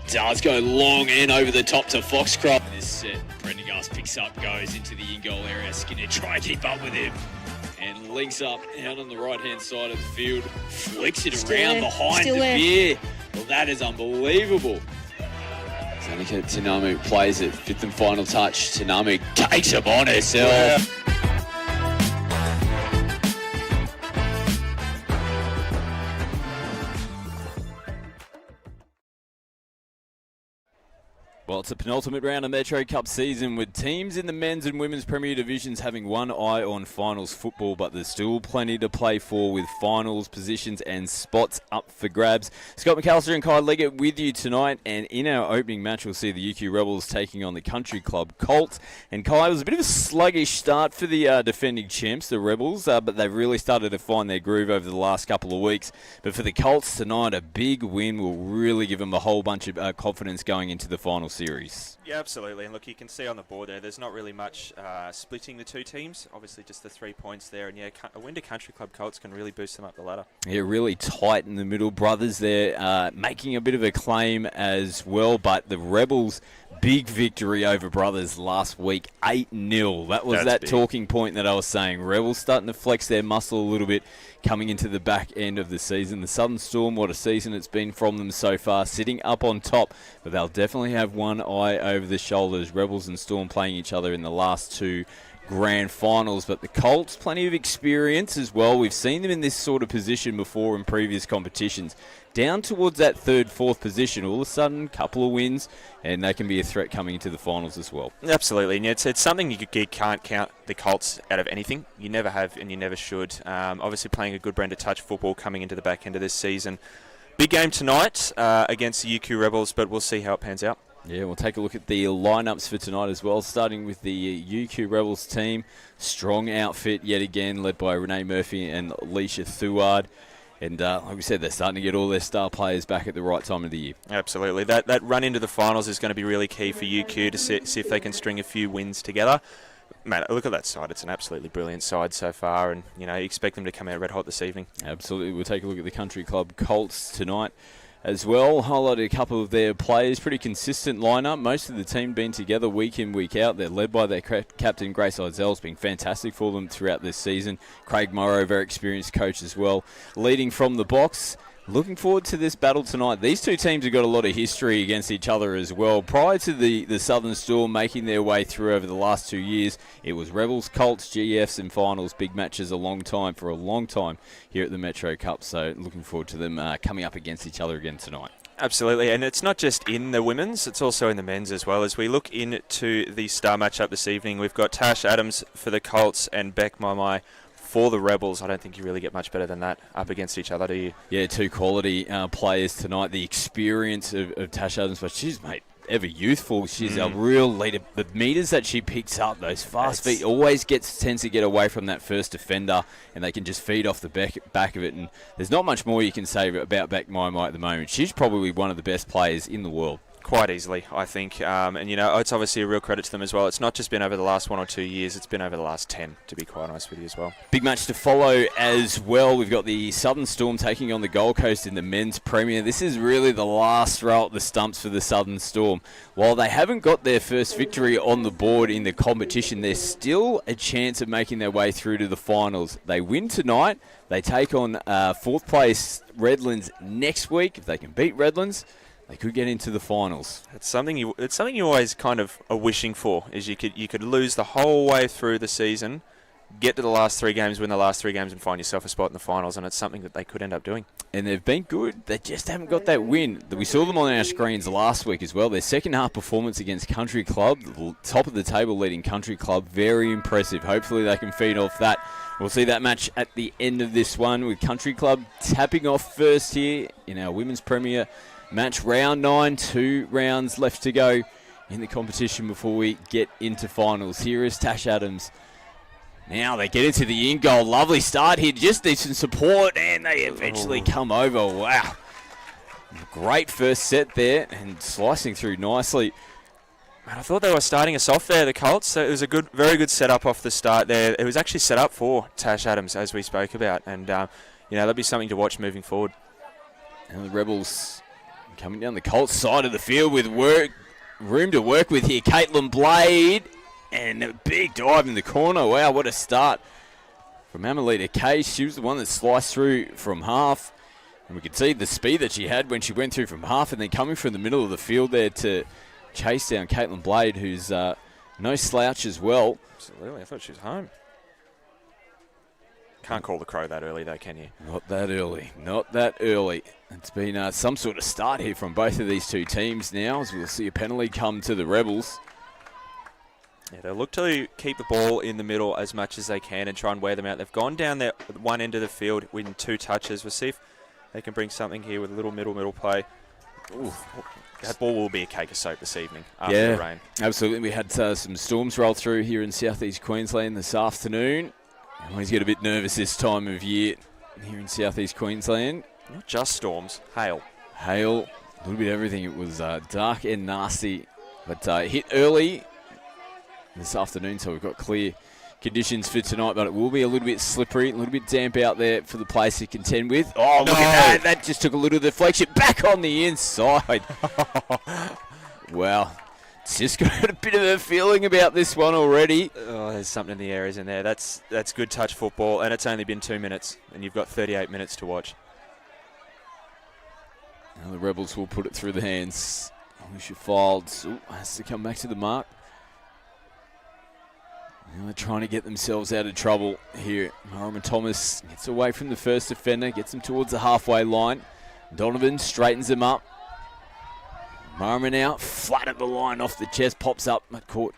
does go long and over the top to Foxcroft. This set, Prendergast picks up, goes into the in-goal area. Skinner try to keep up with him and links up out on the right-hand side of the field. Flicks it around behind the beer. Well, that is unbelievable. Zanika Tanamu plays it, fifth and final touch. Tanamu takes him on herself. Yeah. Well, it's a penultimate round of Metro Cup season with teams in the men's and women's Premier Divisions having one eye on finals football, but there's still plenty to play for with finals positions and spots up for grabs. Scott McAllister and Kai Leggett with you tonight, and in our opening match we'll see the UQ Rebels taking on the Country Club Colts. And Kai, it was a bit of a sluggish start for the defending champs, the Rebels, but they've really started to find their groove over the last couple of weeks. But for the Colts tonight, a big win will really give them a whole bunch of confidence going into the final series. Yeah, absolutely. And look, you can see on the board there's not really much splitting the two teams. Obviously, just the 3 points there. And yeah, a win to Country Club Colts can really boost them up the ladder. Yeah, really tight in the middle. Brothers there making a bit of a claim as well. But the Rebels, big victory over Brothers last week, 8-0. That was that big talking point that I was saying. Rebels starting to flex their muscle a little bit coming into the back end of the season. The Southern Storm, what a season it's been from them so far, sitting up on top. But they'll definitely have one eye over the shoulders. Rebels and Storm playing each other in the last two grand finals, but the Colts, plenty of experience as well. We've seen them in this sort of position before in previous competitions. Down towards that third, fourth position, all of a sudden, couple of wins, and they can be a threat coming into the finals as well. Absolutely, and it's something you can't count the Colts out of anything. You never have, and you never should. Obviously playing a good brand of touch football coming into the back end of this season. Big game tonight against the UQ Rebels, but we'll see how it pans out. Yeah, we'll take a look at the lineups for tonight as well, starting with the UQ Rebels team. Strong outfit yet again, led by Renee Murphy and Leisha Thuard. And like we said, they're starting to get all their star players back at the right time of the year. Absolutely. That run into the finals is going to be really key for UQ to see if they can string a few wins together. Man, look at that side. It's an absolutely brilliant side so far, and you expect them to come out red hot this evening. Absolutely. We'll take a look at the Country Club Colts tonight as well. Highlighted a couple of their players. Pretty consistent lineup. Most of the team been together week in, week out. They're led by their captain, Grace Eizell. It's been fantastic for them throughout this season. Craig Morrow, very experienced coach as well, leading from the box. Looking forward to this battle tonight. These two teams have got a lot of history against each other as well. Prior to the Southern Storm making their way through over the last 2 years, it was Rebels, Colts, GFs and finals. Big matches for a long time here at the Metro Cup. So looking forward to them coming up against each other again tonight. Absolutely, and it's not just in the women's, it's also in the men's as well. As we look into the star matchup this evening, we've got Tash Adams for the Colts and Beck Maimai for the Rebels. I don't think you really get much better than that up against each other, do you? Yeah, two quality players tonight. The experience of Tash Adams, but she's, ever youthful. She's a real leader. The meters that she picks up, those fast feet, always tends to get away from that first defender, and they can just feed off the back of it. And there's not much more you can say about Beck Maimai at the moment. She's probably one of the best players in the world. Quite easily, I think. And, it's obviously a real credit to them as well. It's not just been over the last 1 or 2 years. It's been over the last 10, to be quite honest with you as well. Big match to follow as well. We've got the Southern Storm taking on the Gold Coast in the men's premier. This is really the last row up the stumps for the Southern Storm. While they haven't got their first victory on the board in the competition, there's still a chance of making their way through to the finals. They win tonight. They take on fourth place Redlands next week. If they can beat Redlands, they could get into the finals. It's something you always kind of are wishing for. Is you could lose the whole way through the season, get to the last 3 games, win the last 3 games, and find yourself a spot in the finals. And it's something that they could end up doing. And they've been good. They just haven't got that win. We saw them on our screens last week as well. Their second half performance against Country Club, top of the table leading Country Club, very impressive. Hopefully they can feed off that. We'll see that match at the end of this one with Country Club tapping off first here in our Women's Premier match, round 9, 2 rounds left to go in the competition before we get into finals. Here is Tash Adams. Now they get into the in-goal. Lovely start here. Just need some support, and they eventually come over. Wow. Great first set there, and slicing through nicely. Man, I thought they were starting us off there, the Colts. So it was a very good setup off the start there. It was actually set up for Tash Adams, as we spoke about, and that'll be something to watch moving forward. And the Rebels Coming down the Colts side of the field with room to work with here. Caitlin Blade. And a big dive in the corner. Wow, what a start from Amelita Case. She was the one that sliced through from half. And we could see the speed that she had when she went through from half, and then coming from the middle of the field there to chase down Caitlin Blade, who's no slouch as well. Absolutely. I thought she was home. Can't call the crow that early, though, can you? Not that early. Not that early. It's been some sort of start here from both of these two teams now, as we'll see a penalty come to the Rebels. Yeah, they'll look to keep the ball in the middle as much as they can and try and wear them out. They've gone down there at one end of the field with 2 touches. We'll see if they can bring something here with a little middle play. Ooh, that ball will be a cake of soap this evening after the rain. Absolutely. We had some storms roll through here in southeast Queensland this afternoon. I always get a bit nervous this time of year here in southeast Queensland. Not just storms, hail. Hail, a little bit of everything. It was dark and nasty, but hit early this afternoon, so we've got clear conditions for tonight, but it will be a little bit slippery, a little bit damp out there for the place to contend with. Oh, look at that. That just took a little deflection back on the inside. Wow. It's just got a bit of a feeling about this one already. Oh, there's something in the air, isn't there? That's good touch football, and it's only been 2 minutes, and you've got 38 minutes to watch. Now the Rebels will put it through the hands. Alicia Fildes has to come back to the mark. Now they're trying to get themselves out of trouble here. Marama Thomas gets away from the first defender, gets him towards the halfway line. Donovan straightens him up. Marama now flat at the line off the chest, pops up, but caught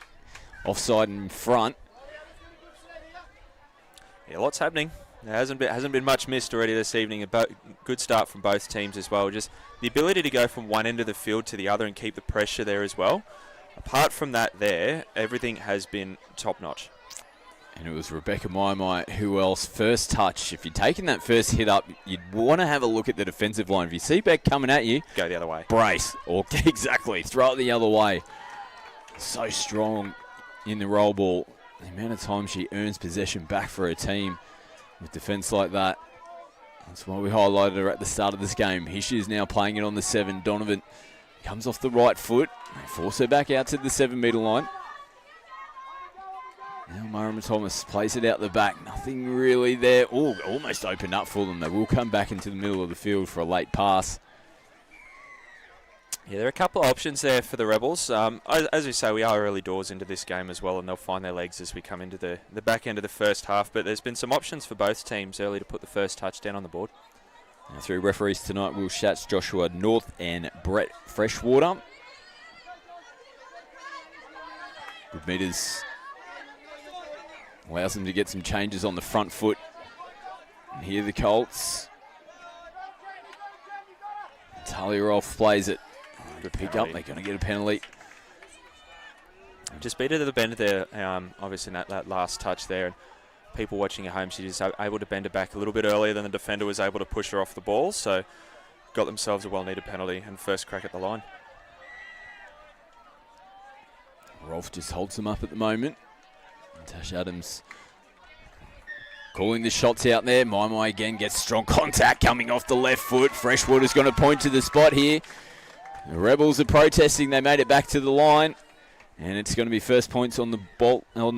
offside in front. Yeah, lots happening. There hasn't been much missed already this evening. A good start from both teams as well. Just the ability to go from one end of the field to the other and keep the pressure there as well. Apart from that there, everything has been top-notch. And it was Rebecca Maimai who else first touch. If you're taking that first hit up, you'd want to have a look at the defensive line. If you see Beck coming at you, go the other way. Brace. Or exactly, throw it the other way. So strong in the roll ball. The amount of time she earns possession back for her team with defence like that. That's why we highlighted her at the start of this game. Here she is now playing it on the 7. Donovan comes off the right foot. They force her back out to the 7-metre line. Now Marama Thomas plays it out the back. Nothing really there. Oh, almost opened up for them. They will come back into the middle of the field for a late pass. Yeah, there are a couple of options there for the Rebels. As we say, we are early doors into this game as well, and they'll find their legs as we come into the back end of the first half. But there's been some options for both teams early to put the first touchdown on the board. Now 3 referees tonight: Will Schatz, Joshua North, and Brett Freshwater. Good meters. Allows them to get some changes on the front foot. And here the Colts. Talia Rolfe plays it. Good pick up. They're going to get a penalty. Just beat her to the bend there, obviously, in that last touch there. And people watching at home, she was able to bend her back a little bit earlier than the defender was able to push her off the ball. So got themselves a well-needed penalty and first crack at the line. Rolfe just holds them up at the moment. And Tash Adams calling the shots out there. Maimai again gets strong contact coming off the left foot. Freshwater's going to point to the spot here. The Rebels are protesting. They made it back to the line. And it's going to be first points on the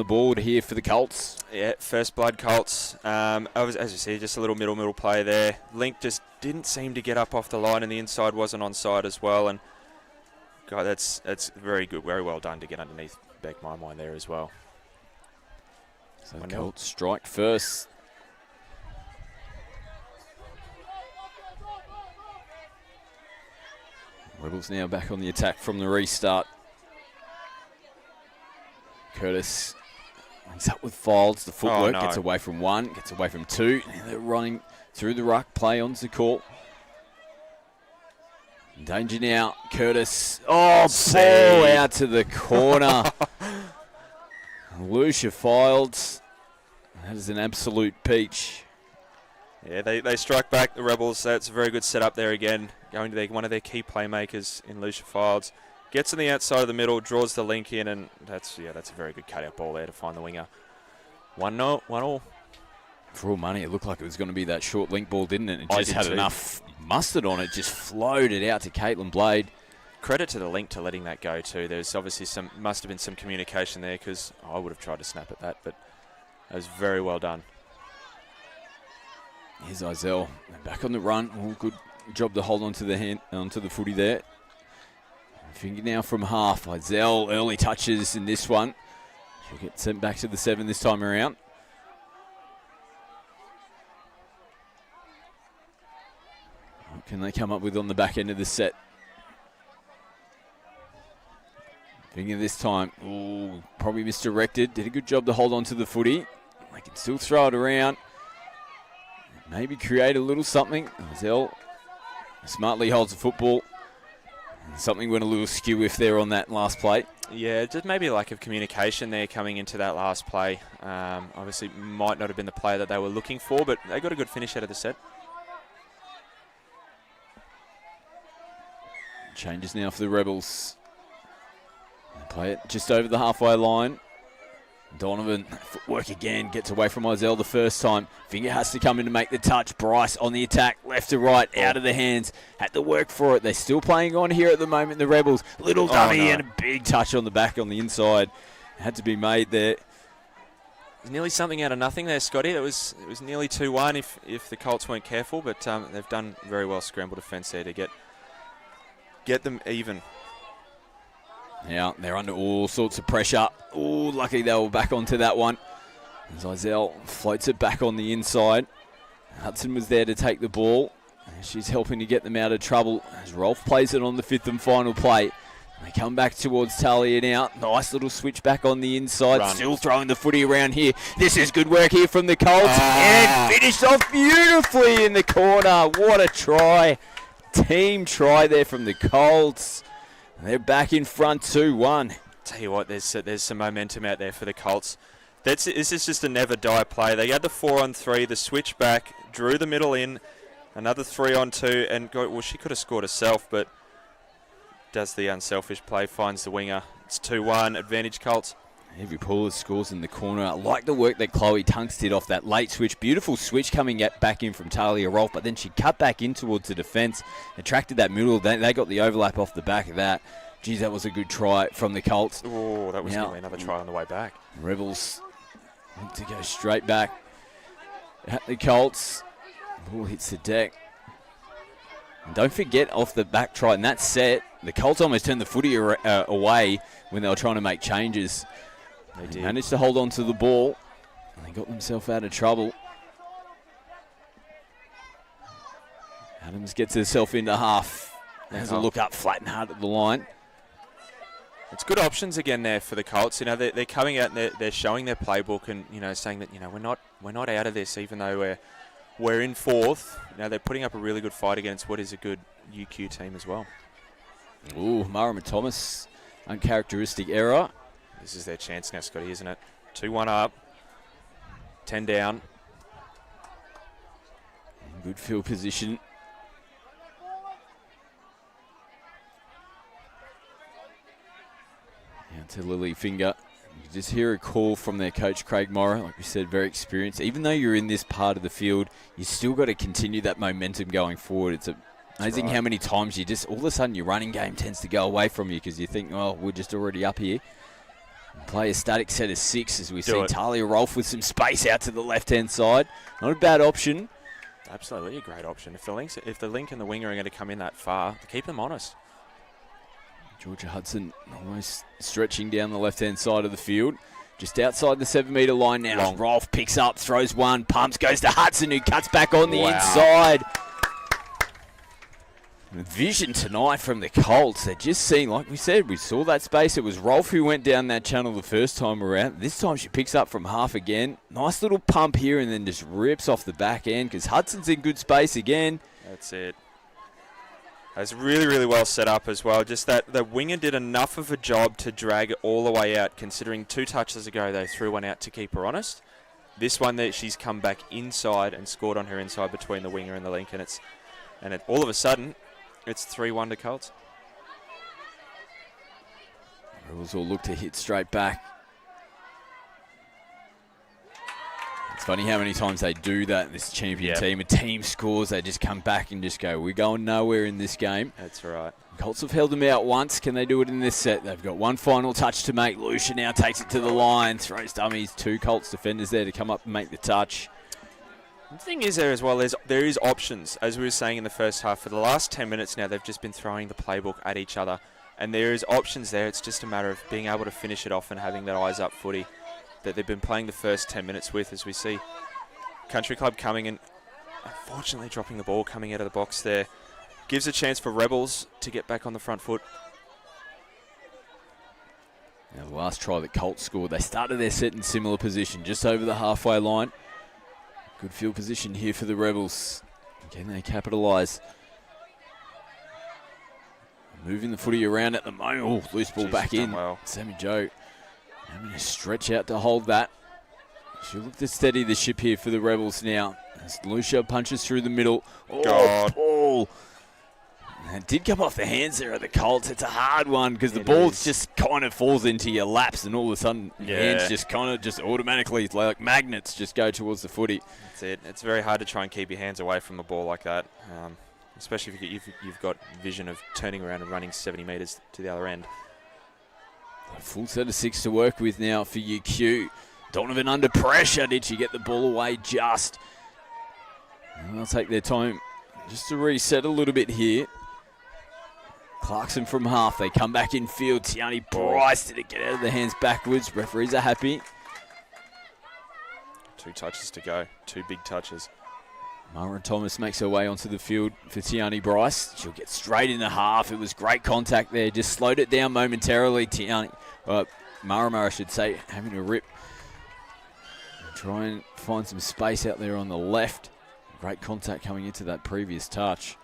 board here for the Colts. Yeah, first blood Colts. As you see, just a little middle play there. Link just didn't seem to get up off the line, and the inside wasn't onside as well. And God, that's very good, very well done to get underneath Beck Maimai there as well. So the Colts strike first. Rebels now back on the attack from the restart. Curtis links up with Fildes. The footwork gets away from 1, gets away from 2. Now they're running through the ruck. Play on to call. Danger now. Curtis. Oh, ball out to the corner. Lucia Fildes. That is an absolute peach. Yeah, they strike back, the Rebels. That's a very good setup there again. Going to one of their key playmakers in Lucia Fildes. Gets on the outside of the middle, draws the link in, and that's a very good cut-out ball there to find the winger. 1-0. For all money, it looked like it was going to be that short link ball, didn't it? It I just did had too. enough mustard on it, just floated out to Caitlin Blade. Credit to the link to letting that go too. There's obviously must have been some communication there, because I would have tried to snap at that, but that was very well done. Here's Izell back on the run. Oh, good job to hold onto the footy there. Finger now from half. Izell early touches in this one. She'll get sent back to the 7 this time around. What can they come up with on the back end of the set? Finger this time. Ooh, probably misdirected. Did a good job to hold on to the footy. They can still throw it around. Maybe create a little something. Izell smartly holds the football. Something went a little skew if they're on that last play. Yeah, just maybe a lack of communication there coming into that last play. Obviously might not have been the play that they were looking for, but they got a good finish out of the set. Changes now for the Rebels. They play it just over the halfway line. Donovan, footwork again, gets away from Izell the first time. Finger has to come in to make the touch. Bryce on the attack, left to right, out of the hands. Had to work for it. They're still playing on here at the moment, the Rebels. Little dummy and a big touch on the back on the inside. Had to be made there. It was nearly something out of nothing there, Scotty. It was nearly 2-1 if the Colts weren't careful, but they've done very well scramble defence there to get them even. Now they're under all sorts of pressure. Oh, luckily they were back onto that one. As Izell floats it back on the inside. Hudson was there to take the ball. She's helping to get them out of trouble as Rolfe plays it on the 5th and final play. They come back towards Talia now. Nice little switch back on the inside. Run. Still throwing the footy around here. This is good work here from the Colts. And finished off beautifully in the corner. What a try. Team try there from the Colts. They're back in front 2-1. Tell you what, there's some momentum out there for the Colts. This is just a never die play. They had the 4-on-3, the switch back, drew the middle in, another 3-on-2, and she could have scored herself, but does the unselfish play, finds the winger. It's 2-1, advantage Colts. Every Paula scores in the corner. I like the work that Chloe Tunks did off that late switch. Beautiful switch coming back in from Talia Rolfe, but then she cut back in towards the defence, attracted that middle. They got the overlap off the back of that. Geez, that was a good try from the Colts. Oh, that was nearly another try on the way back. Rebels want to go straight back at the Colts. Ball hits the deck. And don't forget, off the back try in that set, the Colts almost turned the footy away when they were trying to make changes. They did. Managed to hold on to the ball. And they got themselves out of trouble. Adams gets herself into half. Has a look up flat and hard at the line. It's good options again there for the Colts. You know, they're coming out and they're showing their playbook and, you know, saying that, you know, we're not out of this even though we're in 4th. You know, they're putting up a really good fight against what is a good UQ team as well. Ooh, Mara Thomas, uncharacteristic error. This is their chance now, Scotty, isn't it? 2-1 up, 10 down. Good field position. Now to Lily Finger. You just hear a call from their coach, Craig Morrow. Like we said, very experienced. Even though you're in this part of the field, you still got to continue that momentum going forward. It's amazing how many times you just, all of a sudden your running game tends to go away from you because you think, oh, we're just already up here. Play a static set of 6 as we see Talia Rolfe with some space out to the left-hand side. Not a bad option. Absolutely a great option. If the link and the winger are going to come in that far, keep them honest. Georgia Hudson almost stretching down the left-hand side of the field. Just outside the 7-metre line now. Long. Rolfe picks up, throws one, pumps, goes to Hudson who cuts back on the inside. Vision tonight from the Colts. They're just seeing, like we said, we saw that space. It was Rolfe who went down that channel the first time around. This time she picks up from half again. Nice little pump here and then just rips off the back end because Hudson's in good space again. That's it. That's really, really well set up as well. Just that the winger did enough of a job to drag it all the way out, considering 2 touches ago they threw one out to keep her honest. This one that she's come back inside and scored on her inside between the winger and the link, and all of a sudden it's 3-1 to Colts. Rebels all look to hit straight back. It's funny how many times they do that, this champion team. A team scores, they just come back and just go, we're going nowhere in this game. That's right. Colts have held them out once. Can they do it in this set? They've got one final touch to make. Lucia now takes it to the line, throws dummies. 2 Colts defenders there to come up and make the touch. The thing is there as well, there is options. As we were saying in the first half, for the last 10 minutes now, they've just been throwing the playbook at each other. And there is options there. It's just a matter of being able to finish it off and having that eyes-up footy that they've been playing the first 10 minutes with, as we see Country Club coming and unfortunately dropping the ball coming out of the box there. Gives a chance for Rebels to get back on the front foot. Now the last try that Colts scored, they started their set in similar position, just over the halfway line. Good field position here for the Rebels. Can they capitalise? Moving the footy around at the moment. Oh, loose ball back in. Well. Sammy Joe having to stretch out to hold that. She'll look to steady the ship here for the Rebels now. As Lucia punches through the middle. Oh, God. Paul. It did come off the hands there of the Colts. It's a hard one because the ball just kind of falls into your laps and all of a sudden hands just kind of just automatically, like magnets, just go towards the footy. That's it. It's very hard to try and keep your hands away from the ball like that, especially if you've got vision of turning around and running 70 metres to the other end. A full set of 6 to work with now for UQ. Donovan under pressure. Did she get the ball away just? And they'll take their time just to reset a little bit here. Clarkson from half. They come back in field. Tiani Bryce, did it get out of the hands backwards? Referees are happy. 2 touches to go. 2 big touches. Mara Thomas makes her way onto the field for Tiani Bryce. She'll get straight in the half. It was great contact there. Just slowed it down momentarily. Mara, I should say, having a rip. Try and find some space out there on the left. Great contact coming into that previous touch.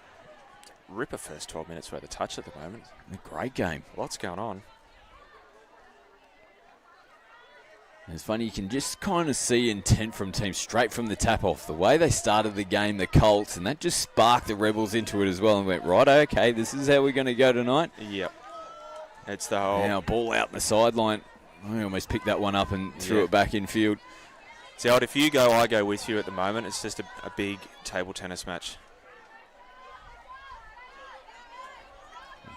Ripper first 12 minutes worth of touch at the moment. A great game. Lots going on. It's funny, you can just kind of see intent from teams straight from the tap off. The way they started the game, the Colts, and that just sparked the Rebels into it as well and went, right, okay, this is how we're going to go tonight. Yep. It's the whole... Now, ball out in the sideline. I almost picked that one up and threw it back in field. See, if you go, I go with you at the moment. It's just a big table tennis match.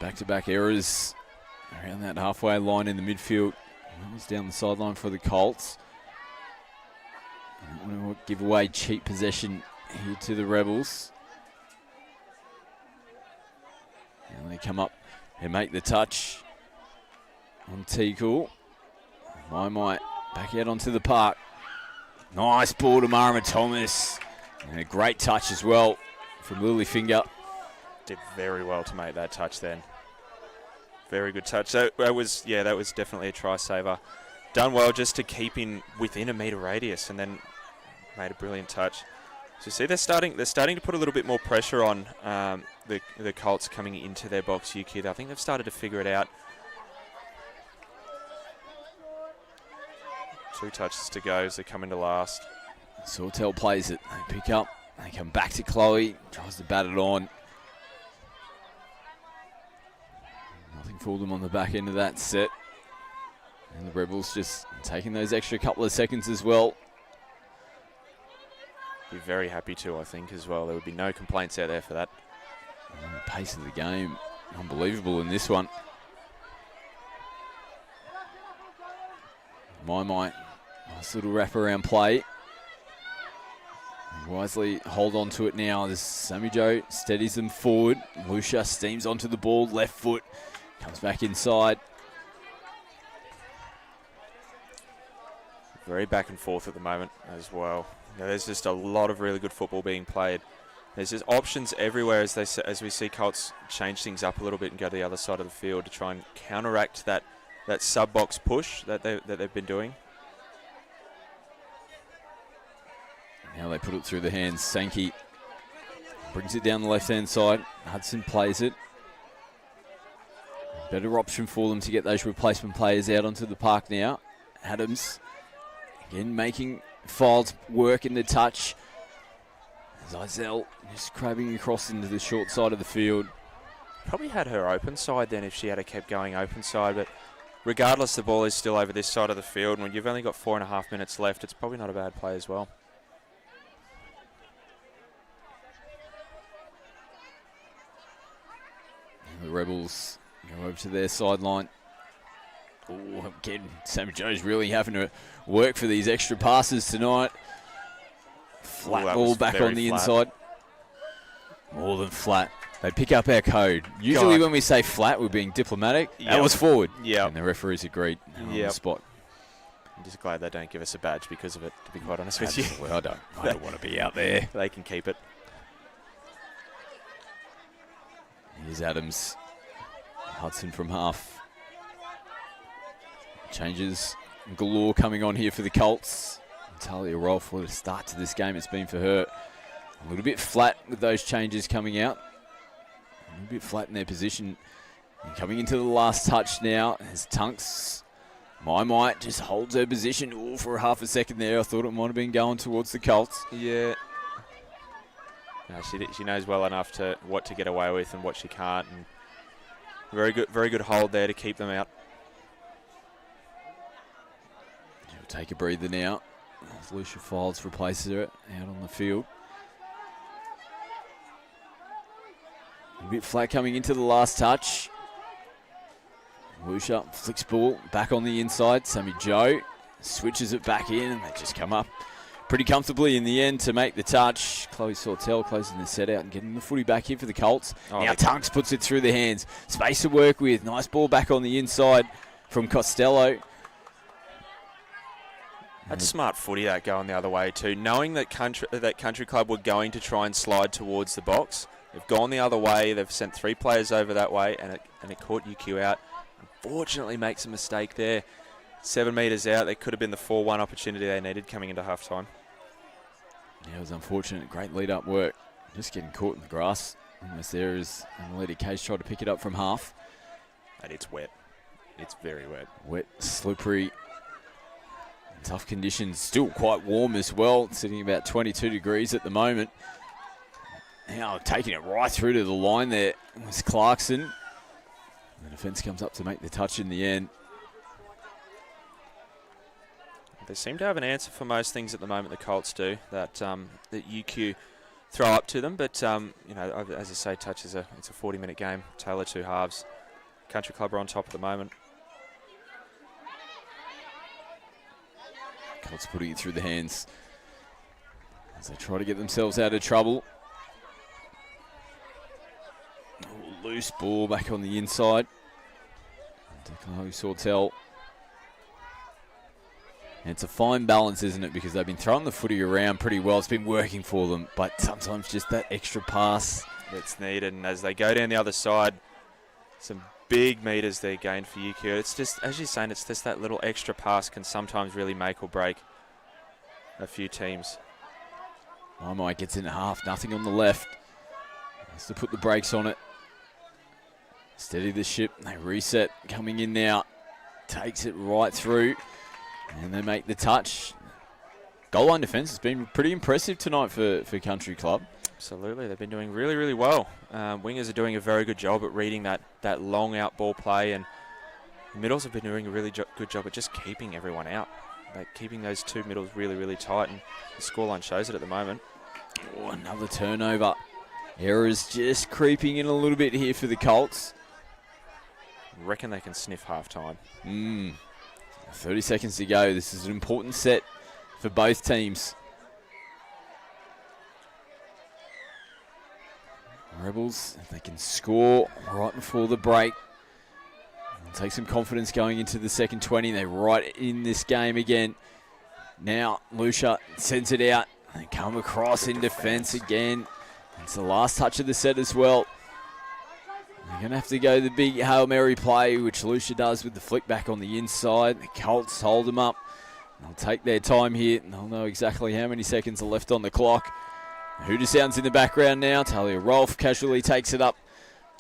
Back-to-back errors around that halfway line in the midfield. That was down the sideline for the Colts. I don't want to give away cheap possession here to the Rebels. And they come up and make the touch on Teagle. My back out onto the park. Nice ball to Mara Thomas. And a great touch as well from Lilyfinger. Did very well to make that touch then. Very good touch. So that was definitely a try saver. Done well just to keep in within a metre radius, and then made a brilliant touch. So you see, they're starting to put a little bit more pressure on the Colts coming into their box. UQ, I think they've started to figure it out. 2 touches to go as they come into last. Sawtell plays it. They pick up. They come back to Chloe. Tries to bat it on. Nothing for them on the back end of that set. And the Rebels just taking those extra couple of seconds as well. Be very happy to, I think, as well. There would be no complaints out there for that. And the pace of the game, unbelievable in this one. Nice little wraparound play. Wisely hold on to it now as Sammy Joe steadies them forward. Lucia steams onto the ball, left foot, comes back inside. Very back and forth at the moment as well. There's just a lot of really good football being played. There's just options everywhere as we see Colts change things up a little bit and go to the other side of the field to try and counteract that sub-box push that they've been doing. Now they put it through the hands. Sankey brings it down the left-hand side. Hudson plays it. Better option for them to get those replacement players out onto the park now. Adams, again, making Files work in the touch. Zizell just crabbing across into the short side of the field. Probably had her open side then if she had kept going open side, but regardless, the ball is still over this side of the field. And when you've only got 4.5 minutes left, it's probably not a bad play as well. Rebels go over to their sideline. Oh, again, Sammy Joe's really having to work for these extra passes tonight. Flat ball back on the inside. More than flat. They pick up our code. Usually when we say flat, we're being diplomatic. Yep. That was forward. Yeah. And the referees agreed on the spot. I'm just glad they don't give us a badge because of it, to be quite honest with you. I don't want to be out there. They can keep it. Here's Adams. Hudson from half. Changes galore coming on here for the Colts. Talia Rolfe, what a start to this game it's been for her. A little bit flat with those changes coming out. A little bit flat in their position. And coming into the last touch now as Tunks, Might just holds her position for half a second there. I thought it might have been going towards the Colts. Yeah. No, she knows well enough to what to get away with and what she can't. And very good hold there to keep them out. She'll take a breather now. As Lucia Files replaces her out on the field. A bit flat coming into the last touch. Lucia flicks ball back on the inside. Sammy Joe switches it back in and they just come up pretty comfortably in the end to make the touch. Chloe Sortel closing the set out and getting the footy back here for the Colts. Now Tunks puts it through the hands. Space to work with. Nice ball back on the inside from Costello. That's smart footy, that going the other way too. Knowing that Country Club were going to try and slide towards the box, they've gone the other way. They've sent 3 players over that way, and it caught UQ out. Unfortunately, makes a mistake there. 7 metres out. There could have been the 4-1 opportunity they needed coming into half-time. Yeah, it was unfortunate. Great lead-up work. Just getting caught in the grass. Almost there as Annalita Case tried to pick it up from half. And it's wet. It's very wet. Wet, slippery. Tough conditions, still quite warm as well, sitting about 22 degrees at the moment. Now taking it right through to the line there was Clarkson. The defence comes up to make the touch in the end. They seem to have an answer for most things at the moment, the Colts do, that UQ throw up to them. But, you know, as I say, touch is it's a 40-minute game. Taylor 2 halves. Country Club are on top at the moment. Colts putting it through the hands as they try to get themselves out of trouble. Oh, loose ball back on the inside. Chloe Sortel. And it's a fine balance, isn't it? Because they've been throwing the footy around pretty well. It's been working for them, but sometimes just that extra pass that's needed. And as they go down the other side, some big metres there gained for UQ. It's just, as you're saying, it's just that little extra pass can sometimes really make or break a few teams. Mike gets in half, nothing on the left. Has to put the brakes on it. Steady the ship, they reset, coming in now. Takes it right through, and they make the touch. Goal line defence has been pretty impressive tonight for Country Club. Absolutely, they've been doing really, really well. Wingers are doing a very good job at reading that long out ball play, and middles have been doing a really good job at just keeping everyone out, like keeping those 2 middles really, really tight, and the scoreline shows it at the moment. Oh, another turnover. Errors just creeping in a little bit here for the Colts. Reckon they can sniff half-time. 30 seconds to go. This is an important set for both teams. Rebels, if they can score right before the break, it'll take some confidence going into the second 20. They're right in this game again. Now Lucia sends it out. They come across in defence again. It's the last touch of the set as well. They're going to have to go the big Hail Mary play, which Lucia does with the flick back on the inside. The Colts hold them up. They'll take their time here, and they'll know exactly how many seconds are left on the clock. Hooter sounds in the background now. Talia Rolfe casually takes it up.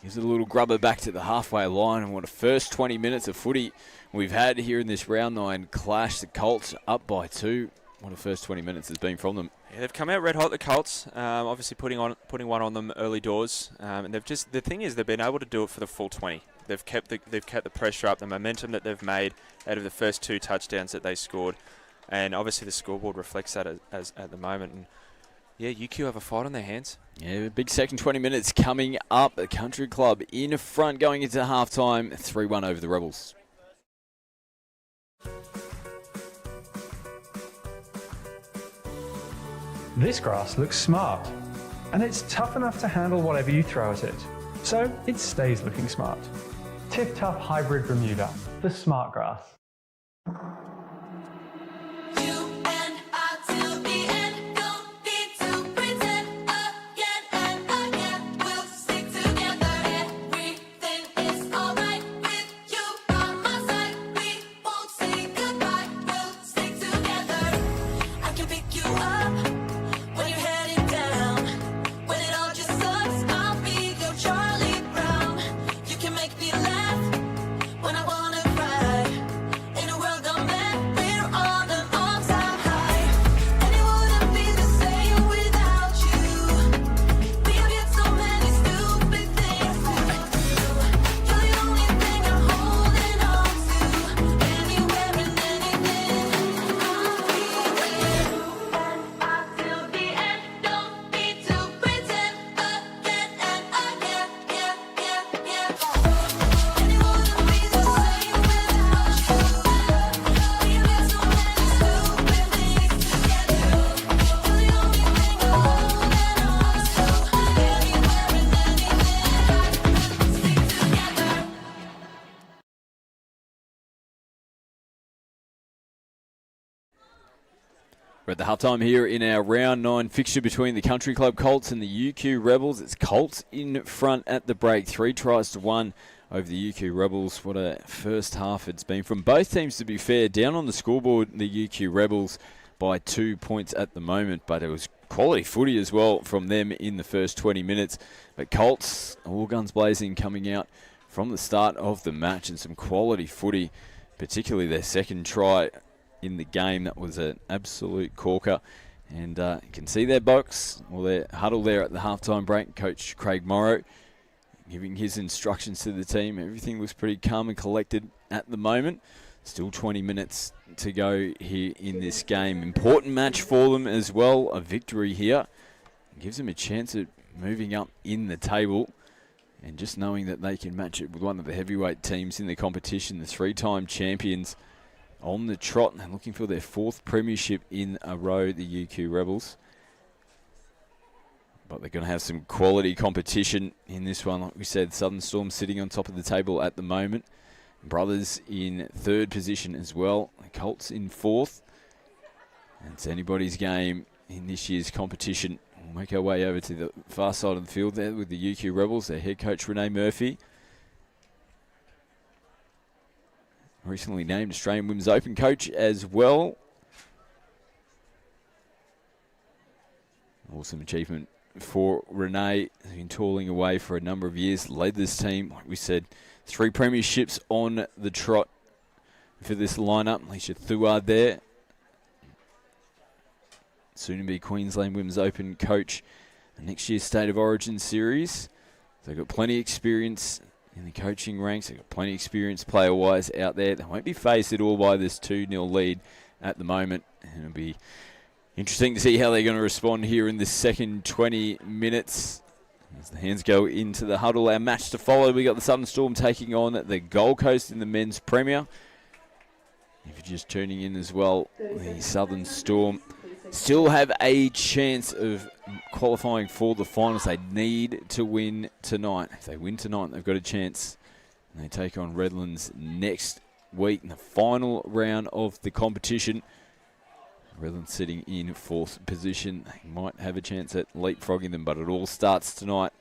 Gives it a little grubber back to the halfway line. And what a first 20 minutes of footy we've had here in this round 9 clash. The Colts up by 2. What a first 20 minutes has been from them. Yeah, they've come out red hot, the Colts. Obviously putting one on them early doors. And they've just, the thing is, they've been able to do it for the full 20. They've kept the pressure up, the momentum that they've made out of the first 2 touchdowns that they scored. And obviously the scoreboard reflects that as at the moment. And Yeah, UQ have a fight on their hands. Yeah, big second 20 minutes coming up. The Country Club in front going into halftime. 3-1 over the Rebels. This grass looks smart, and it's tough enough to handle whatever you throw at it, so it stays looking smart. Tiff Tough Hybrid Bermuda, the smart grass. We're at the halftime here in our round 9 fixture between the Country Club Colts and the UQ Rebels. It's Colts in front at the break, 3 tries to 1 over the UQ Rebels. What a first half it's been from both teams, to be fair. Down on the scoreboard, the UQ Rebels by 2 points at the moment, but it was quality footy as well from them in the first 20 minutes. But Colts, all guns blazing, coming out from the start of the match, and some quality footy, particularly their second try in the game. That was an absolute corker. And you can see their box, or their huddle there at the halftime break. Coach Craig Morrow giving his instructions to the team. Everything looks pretty calm and collected at the moment. Still 20 minutes to go here in this game. Important match for them as well. A victory here gives them a chance at moving up in the table. And just knowing that they can match it with one of the heavyweight teams in the competition, the 3-time champions, on the trot and looking for their 4th premiership in a row, the UQ Rebels. But they're going to have some quality competition in this one. Like we said, Southern Storm sitting on top of the table at the moment. Brothers in 3rd position as well. The Colts in 4th. And it's anybody's game in this year's competition. We'll make our way over to the far side of the field there with the UQ Rebels, their head coach Renee Murphy. Recently named Australian Women's Open coach as well. Awesome achievement for Renee. Has been toiling away for a number of years. Led this team, like we said, 3 premierships on the trot for this lineup. Alicia Thuard there. Soon to be Queensland Women's Open coach. Next year's State of Origin series. They've got plenty of experience in the coaching ranks. They've got plenty of experience player-wise out there. They won't be faced at all by this 2-0 lead at the moment. And it'll be interesting to see how they're going to respond here in the second 20 minutes. As the hands go into the huddle, our match to follow. We got the Southern Storm taking on the Gold Coast in the men's Premier. If you're just tuning in as well, the Southern Storm still have a chance of qualifying for the finals. They need to win tonight. If they win tonight, they've got a chance. And they take on Redlands next week in the final round of the competition. Redlands sitting in 4th position. They might have a chance at leapfrogging them, but it all starts tonight.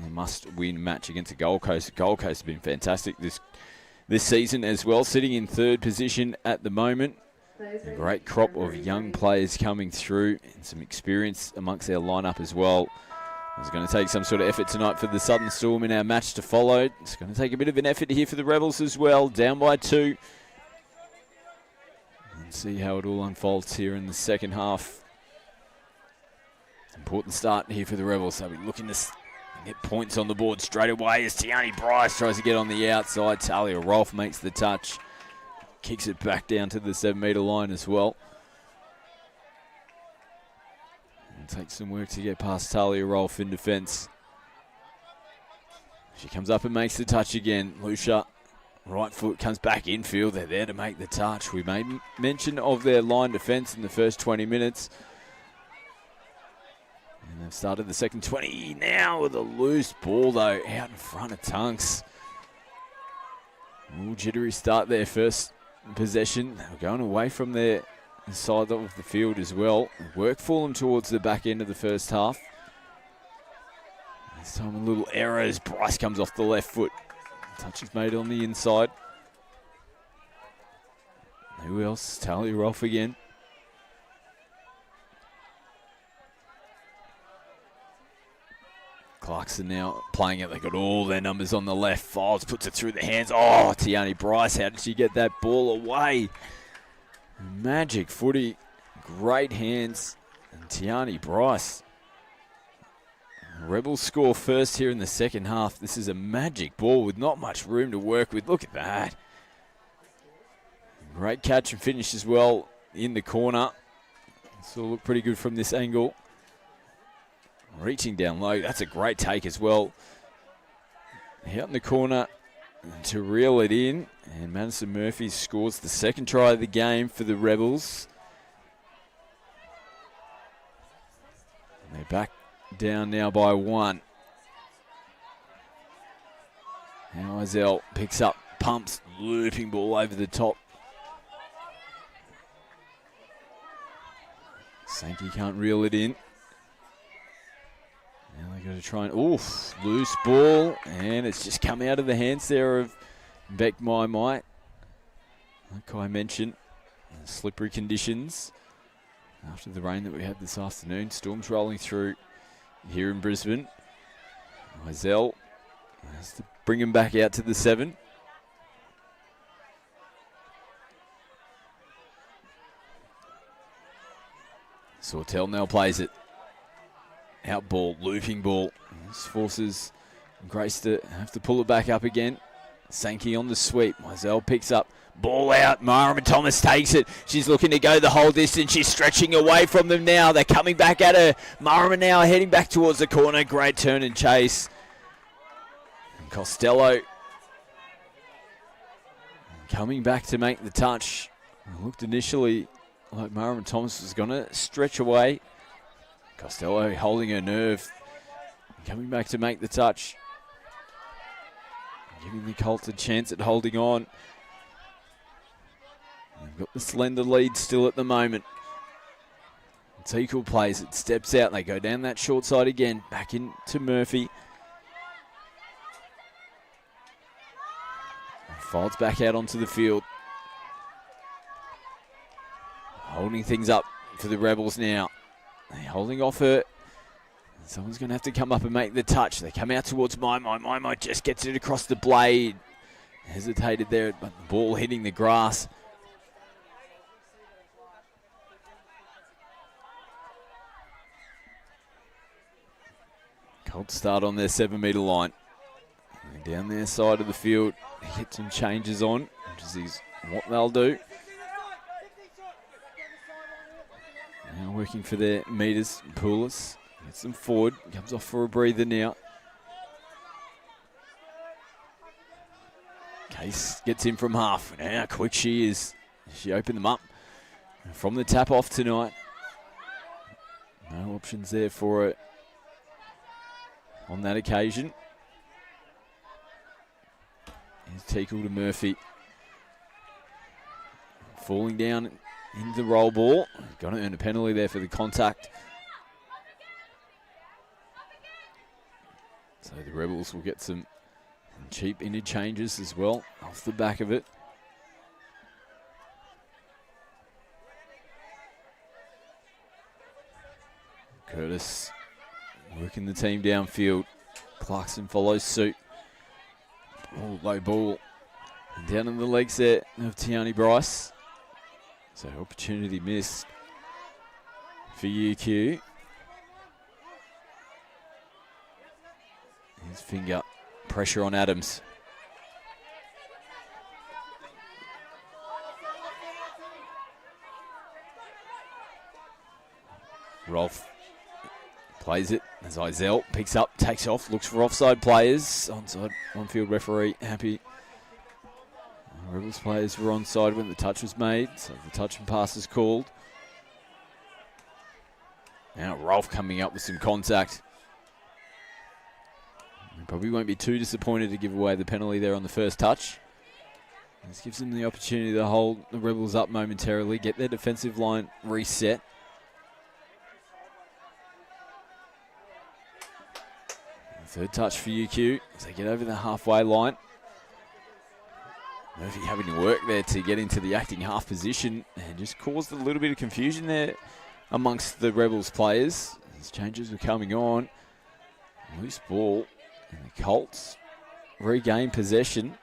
A must-win match against the Gold Coast. Gold Coast have been fantastic this season as well, sitting in 3rd position at the moment. A great crop of young players coming through and some experience amongst their lineup as well. It's going to take some sort of effort tonight for the Southern Storm in our match to follow. It's going to take a bit of an effort here for the Rebels as well, down by 2. And see how it all unfolds here in the second half. Important start here for the Rebels. They'll be looking to get points on the board straight away as Tiani Bryce tries to get on the outside. Talia Rolfe makes the touch. Kicks it back down to the 7-metre line as well. Takes some work to get past Talia Rolfe in defence. She comes up and makes the touch again. Lucia, right foot comes back infield. They're there to make the touch. We made mention of their line defence in the first 20 minutes. And they've started the second 20 now with a loose ball, though, out in front of Tunks. Ooh, jittery start there, first possession. They were going away from their side of the field as well. Work for them towards the back end of the first half. This time a little error as Bryce comes off the left foot. Touch is made on the inside. Who else? Talia Rolfe again. Clarkson now playing it. They got all their numbers on the left. Files puts it through the hands. Oh, Tiani Bryce, how did she get that ball away? Magic footy. Great hands. And Tiani Bryce. Rebels score first here in the second half. This is a magic ball with not much room to work with. Look at that. Great catch and finish as well in the corner. This will look pretty good from this angle. Reaching down low. That's a great take as well. Out in the corner to reel it in. And Madison Murphy scores the second try of the game for the Rebels. And they're back down now by 1. Now Izell picks up, pumps, looping ball over the top. Sankey can't reel it in. Now they've got to try and, loose ball. And it's just come out of the hands there of Beck Mai. Like I mentioned, slippery conditions after the rain that we had this afternoon. Storms rolling through here in Brisbane. Izell has to bring him back out to the 7. Sawtell now plays it. Out ball, looping ball. This forces Grace to have to pull it back up again. Sankey on the sweep. Izell picks up. Ball out. Mara Thomas takes it. She's looking to go the whole distance. She's stretching away from them now. They're coming back at her. Mara now heading back towards the corner. Great turn and chase. And Costello coming back to make the touch. It looked initially like Mara Thomas was going to stretch away. Costello holding her nerve. Coming back to make the touch. Giving the Colts a chance at holding on. They've got the slender lead still at the moment. Teakle plays it, steps out. They go down that short side again. Back into Murphy. Folds back out onto the field. Holding things up for the Rebels now. They're holding off her. Someone's going to have to come up and make the touch. They come out towards Mai. Mai just gets it across the blade. Hesitated there, but the ball hitting the grass. Colts start on their 7-metre line. And down their side of the field, they get some changes on, which is what they'll do. Now working for their meters, Poulos. Gets them forward. Comes off for a breather now. Case gets in from half. Now quick she is. She opened them up from the tap off tonight. No options there for her on that occasion. Here's Teakle to Murphy. Falling down into the roll ball. Got to earn a penalty there for the contact. So the Rebels will get some cheap interchanges as well off the back of it. Curtis working the team downfield. Clarkson follows suit. Low ball. And down in the legs there of Tiani Bryce. So opportunity missed for UQ. His finger pressure on Adams. Rolfe Plays it as Izell picks up, takes off, looks for offside players. Onside, on-field referee happy. Rebels players were onside when the touch was made, so the touch and pass is called. Now Rolf coming up with some contact. He probably won't be too disappointed to give away the penalty there on the first touch. This gives them the opportunity to hold the Rebels up momentarily, get their defensive line reset. Third touch for UQ as they get over the halfway line. Murphy having to work there to get into the acting half position and just caused a little bit of confusion there amongst the Rebels players as changes were coming on. Loose ball and the Colts regain possession.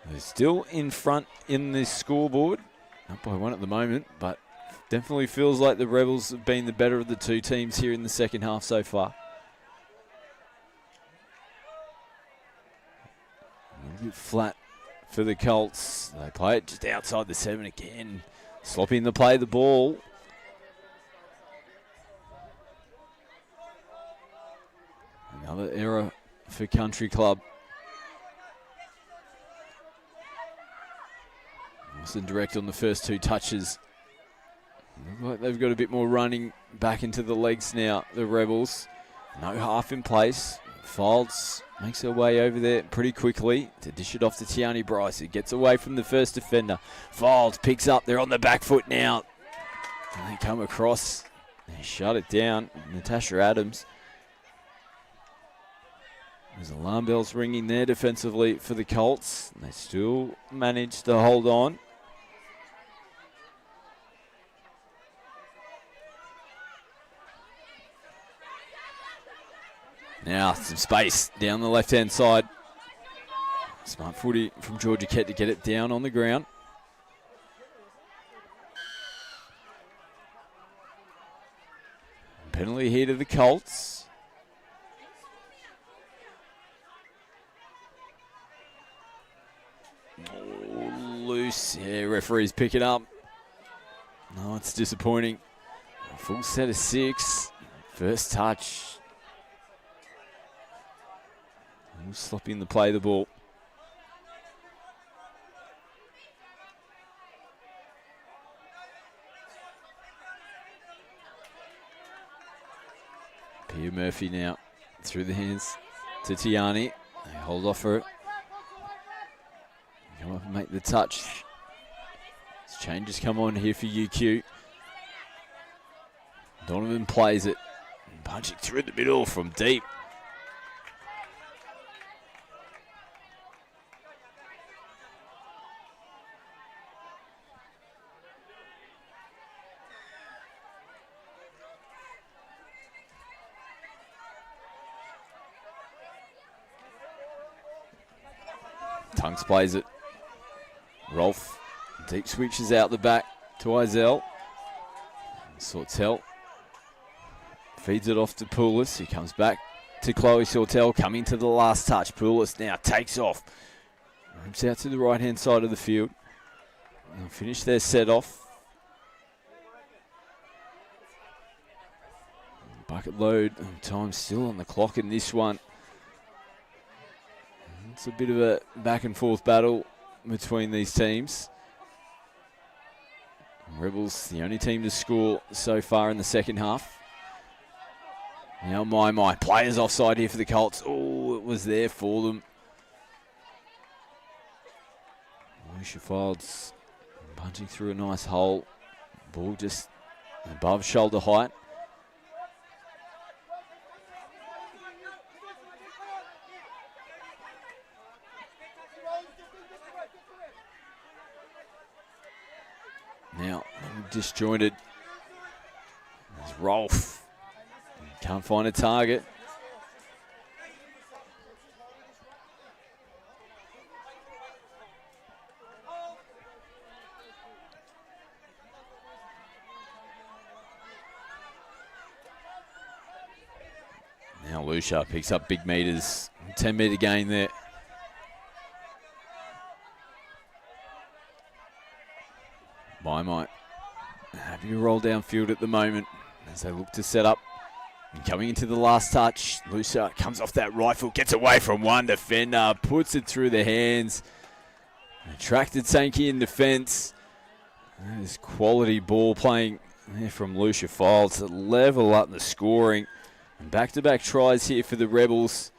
They're still in front in this scoreboard, up by 1 at the moment, but definitely feels like the Rebels have been the better of the two teams here in the second half so far. A little bit flat for the Colts. They play it just outside the 7 again. Sloppy in the play of the ball. Another error for Country Club. Wilson direct on the first 2 touches. Look like they've got a bit more running back into the legs now, the Rebels. No half in place. Folds makes her way over there pretty quickly to dish it off to Tiani Bryce. It gets away from the first defender. Folds picks up. They're on the back foot now. And they come across. They shut it down. Natasha Adams. There's alarm bells ringing there defensively for the Colts. They still manage to hold on. Now some space down the left-hand side. Smart footy from Georgia Kett to get it down on the ground. Penalty here to the Colts. Oh, loose. Yeah, referees pick it up. No, it's disappointing. A full set of 6. First touch. Sloppy in the play of the ball. Pia Murphy now through the hands to Tiani. They hold off for it. Come up and make the touch. As changes come on here for UQ. Donovan plays it. Punching through the middle from deep. Tunks plays it. Rolf deep switches out the back to Izell. Sortel feeds it off to Poulis. He comes back to Chloe Sortel, coming to the last touch. Poulis now takes off. Moves out to the right-hand side of the field. They'll finish their set-off. Bucket load. Time still on the clock in this one. It's a bit of a back and forth battle between these teams. Rebels, the only team to score so far in the second half. Now my players offside here for the Colts. Oh, it was there for them. Alicia Folds punching through a nice hole. Ball just above shoulder height. Now, disjointed. There's Rolf. Can't find a target. Now Lucia picks up big meters. 10-meter gain there. My Happy to roll downfield at the moment as they look to set up. And coming into the last touch, Lucia comes off that right foot, gets away from one defender, puts it through the hands. Attracted Sankey in defence. There's quality ball playing there from Lucia File to level up the scoring. And back-to-back tries here for the Rebels.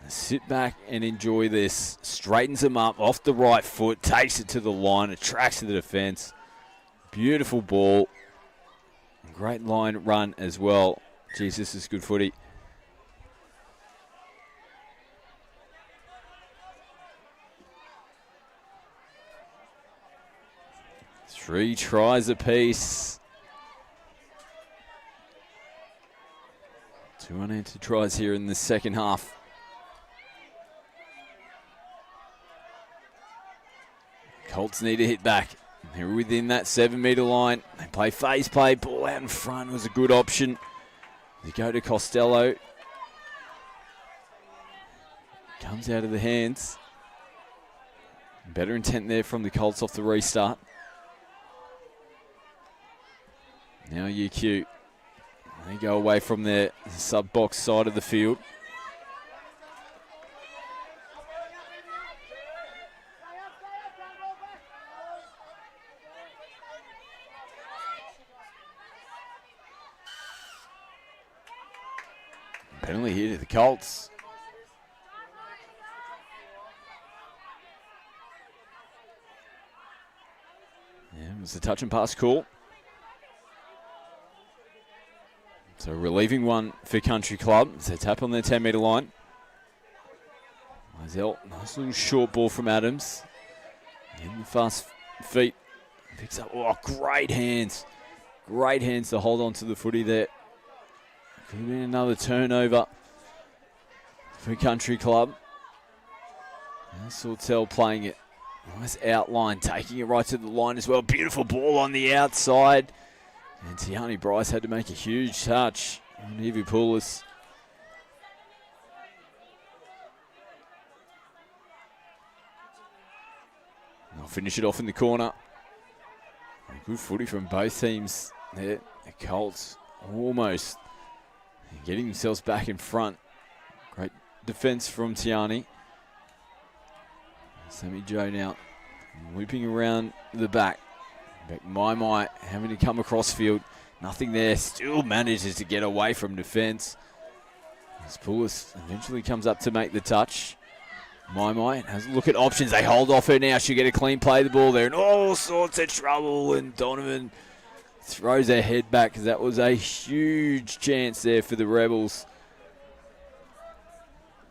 Sit back and enjoy this. Straightens them up off the right foot, takes it to the line, attracts to the defence. Beautiful ball. Great line run as well. Jeez, this is good footy. Three tries apiece. 2 unanswered tries here in the second half. Colts need to hit back. They're within that 7-metre line. They play phase play. Ball out in front was a good option. They go to Costello. Comes out of the hands. Better intent there from the Colts off the restart. Now UQ. They go away from their sub-box side of the field. Penalty here to the Colts. Yeah, it was a touch and pass call. So relieving one for Country Club. It's a tap on their 10-metre line. Mizell, nice little short ball from Adams. In the fast feet. Picks up, oh, great hands. Great hands to hold on to the footy there. Could have been another turnover for Country Club. Sortel playing it. Nice outline, taking it right to the line as well. Beautiful ball on the outside. And Tiani Bryce had to make a huge touch on Evie Poulos. They'll finish it off in the corner. Good footy from both teams there. The Colts almost getting themselves back in front. Great defence from Tiani. Sammy Joe now whipping around the back. Beck Mai having to come across field. Nothing there. Still manages to get away from defence. As Poulos eventually comes up to make the touch. Mai has a look at options. They hold off her now. She'll get a clean play of the ball there. And all sorts of trouble. And Donovan throws her head back because that was a huge chance there for the Rebels.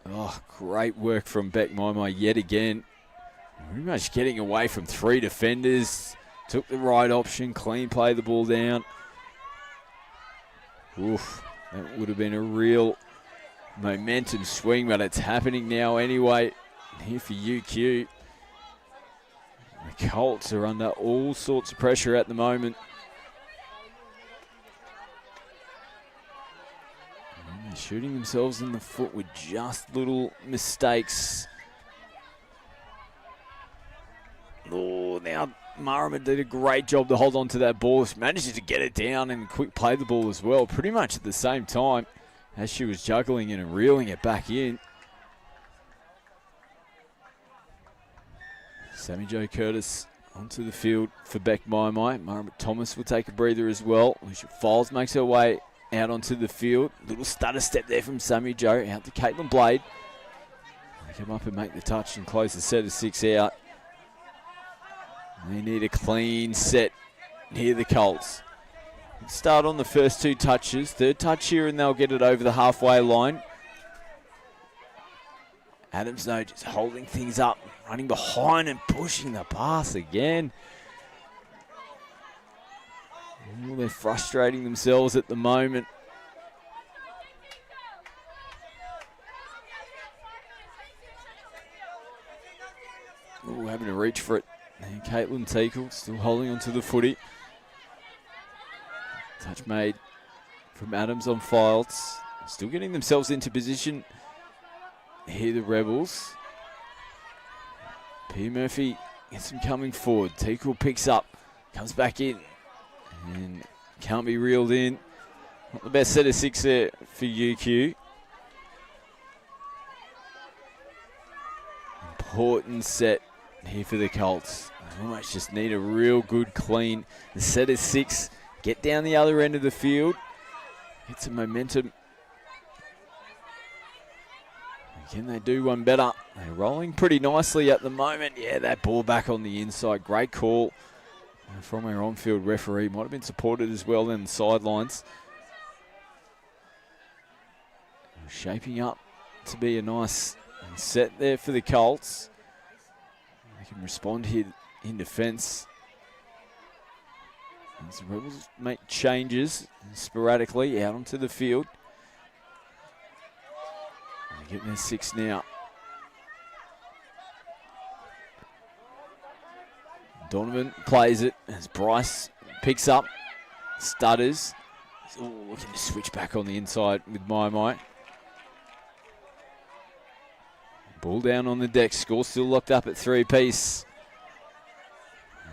Oh, great work from Beck Mai yet again. Pretty much getting away from 3 defenders. Took the right option. Clean play the ball down. Oof, that would have been a real momentum swing, but it's happening now anyway. Here for UQ. The Colts are under all sorts of pressure at the moment. And they're shooting themselves in the foot with just little mistakes. Oh, now Marama did a great job to hold on to that ball. She manages to get it down and quick play the ball as well, pretty much at the same time as she was juggling it and reeling it back in. Sammy Jo Curtis onto the field for Beck Mai. Marama Thomas will take a breather as well. Alicia Files makes her way out onto the field. Little stutter step there from Sammy Jo out to Caitlin Blade. They come up and make the touch and close the set of 6 out. They need a clean set here, the Colts. Start on the first 2 touches. Third touch here and they'll get it over the halfway line. Adams, though, just holding things up, running behind and pushing the pass again. Oh, they're frustrating themselves at the moment. Oh, having to reach for it. And Caitlin Teakle still holding onto the footy. Touch made from Adams on Files. Still getting themselves into position. Here the Rebels. P. Murphy gets them coming forward. Teakle picks up. Comes back in. And can't be reeled in. Not the best set of 6 there for UQ. Important set here for the Colts. They almost just need a real good clean. The set of 6. Get down the other end of the field. Get some momentum. Can they do one better? They're rolling pretty nicely at the moment. Yeah, that ball back on the inside. Great call from our on-field referee. Might have been supported as well in the sidelines. Shaping up to be a nice set there for the Colts. They can respond here in defence. As the Rebels make changes sporadically out onto the field. They're getting their 6 now. Donovan plays it as Bryce picks up, stutters. He's looking to switch back on the inside with Mai. Ball down on the deck, score still locked up at 3-piece.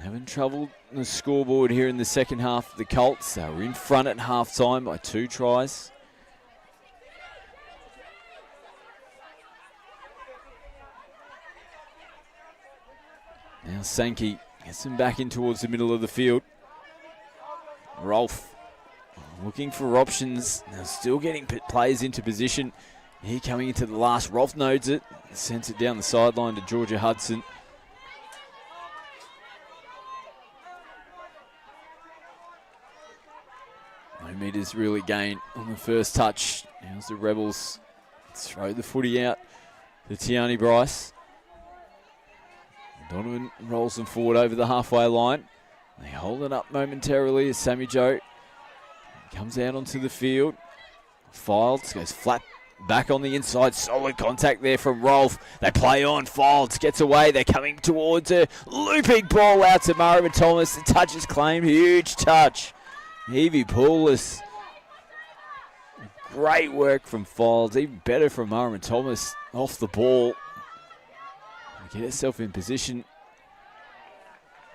Having trouble on the scoreboard here in the second half of the Colts. They were in front at halftime by 2 tries. Now Sankey gets them back in towards the middle of the field. Rolfe looking for options. Now still getting players into position. Here coming into the last. Rolfe knows it. Sends it down the sideline to Georgia Hudson. No meters really gained on the first touch. Now the Rebels throw the footy out to Tiani Bryce. Donovan rolls them forward over the halfway line. They hold it up momentarily as Sammy Joe comes out onto the field. Fields goes flat back on the inside. Solid contact there from Rolfe. They play on. Fields gets away. They're coming towards her. Looping ball out to Mara Thomas. The touch is claimed. Huge touch. Evie Poulis. Great work from Fields. Even better from Mara Thomas off the ball. Get herself in position.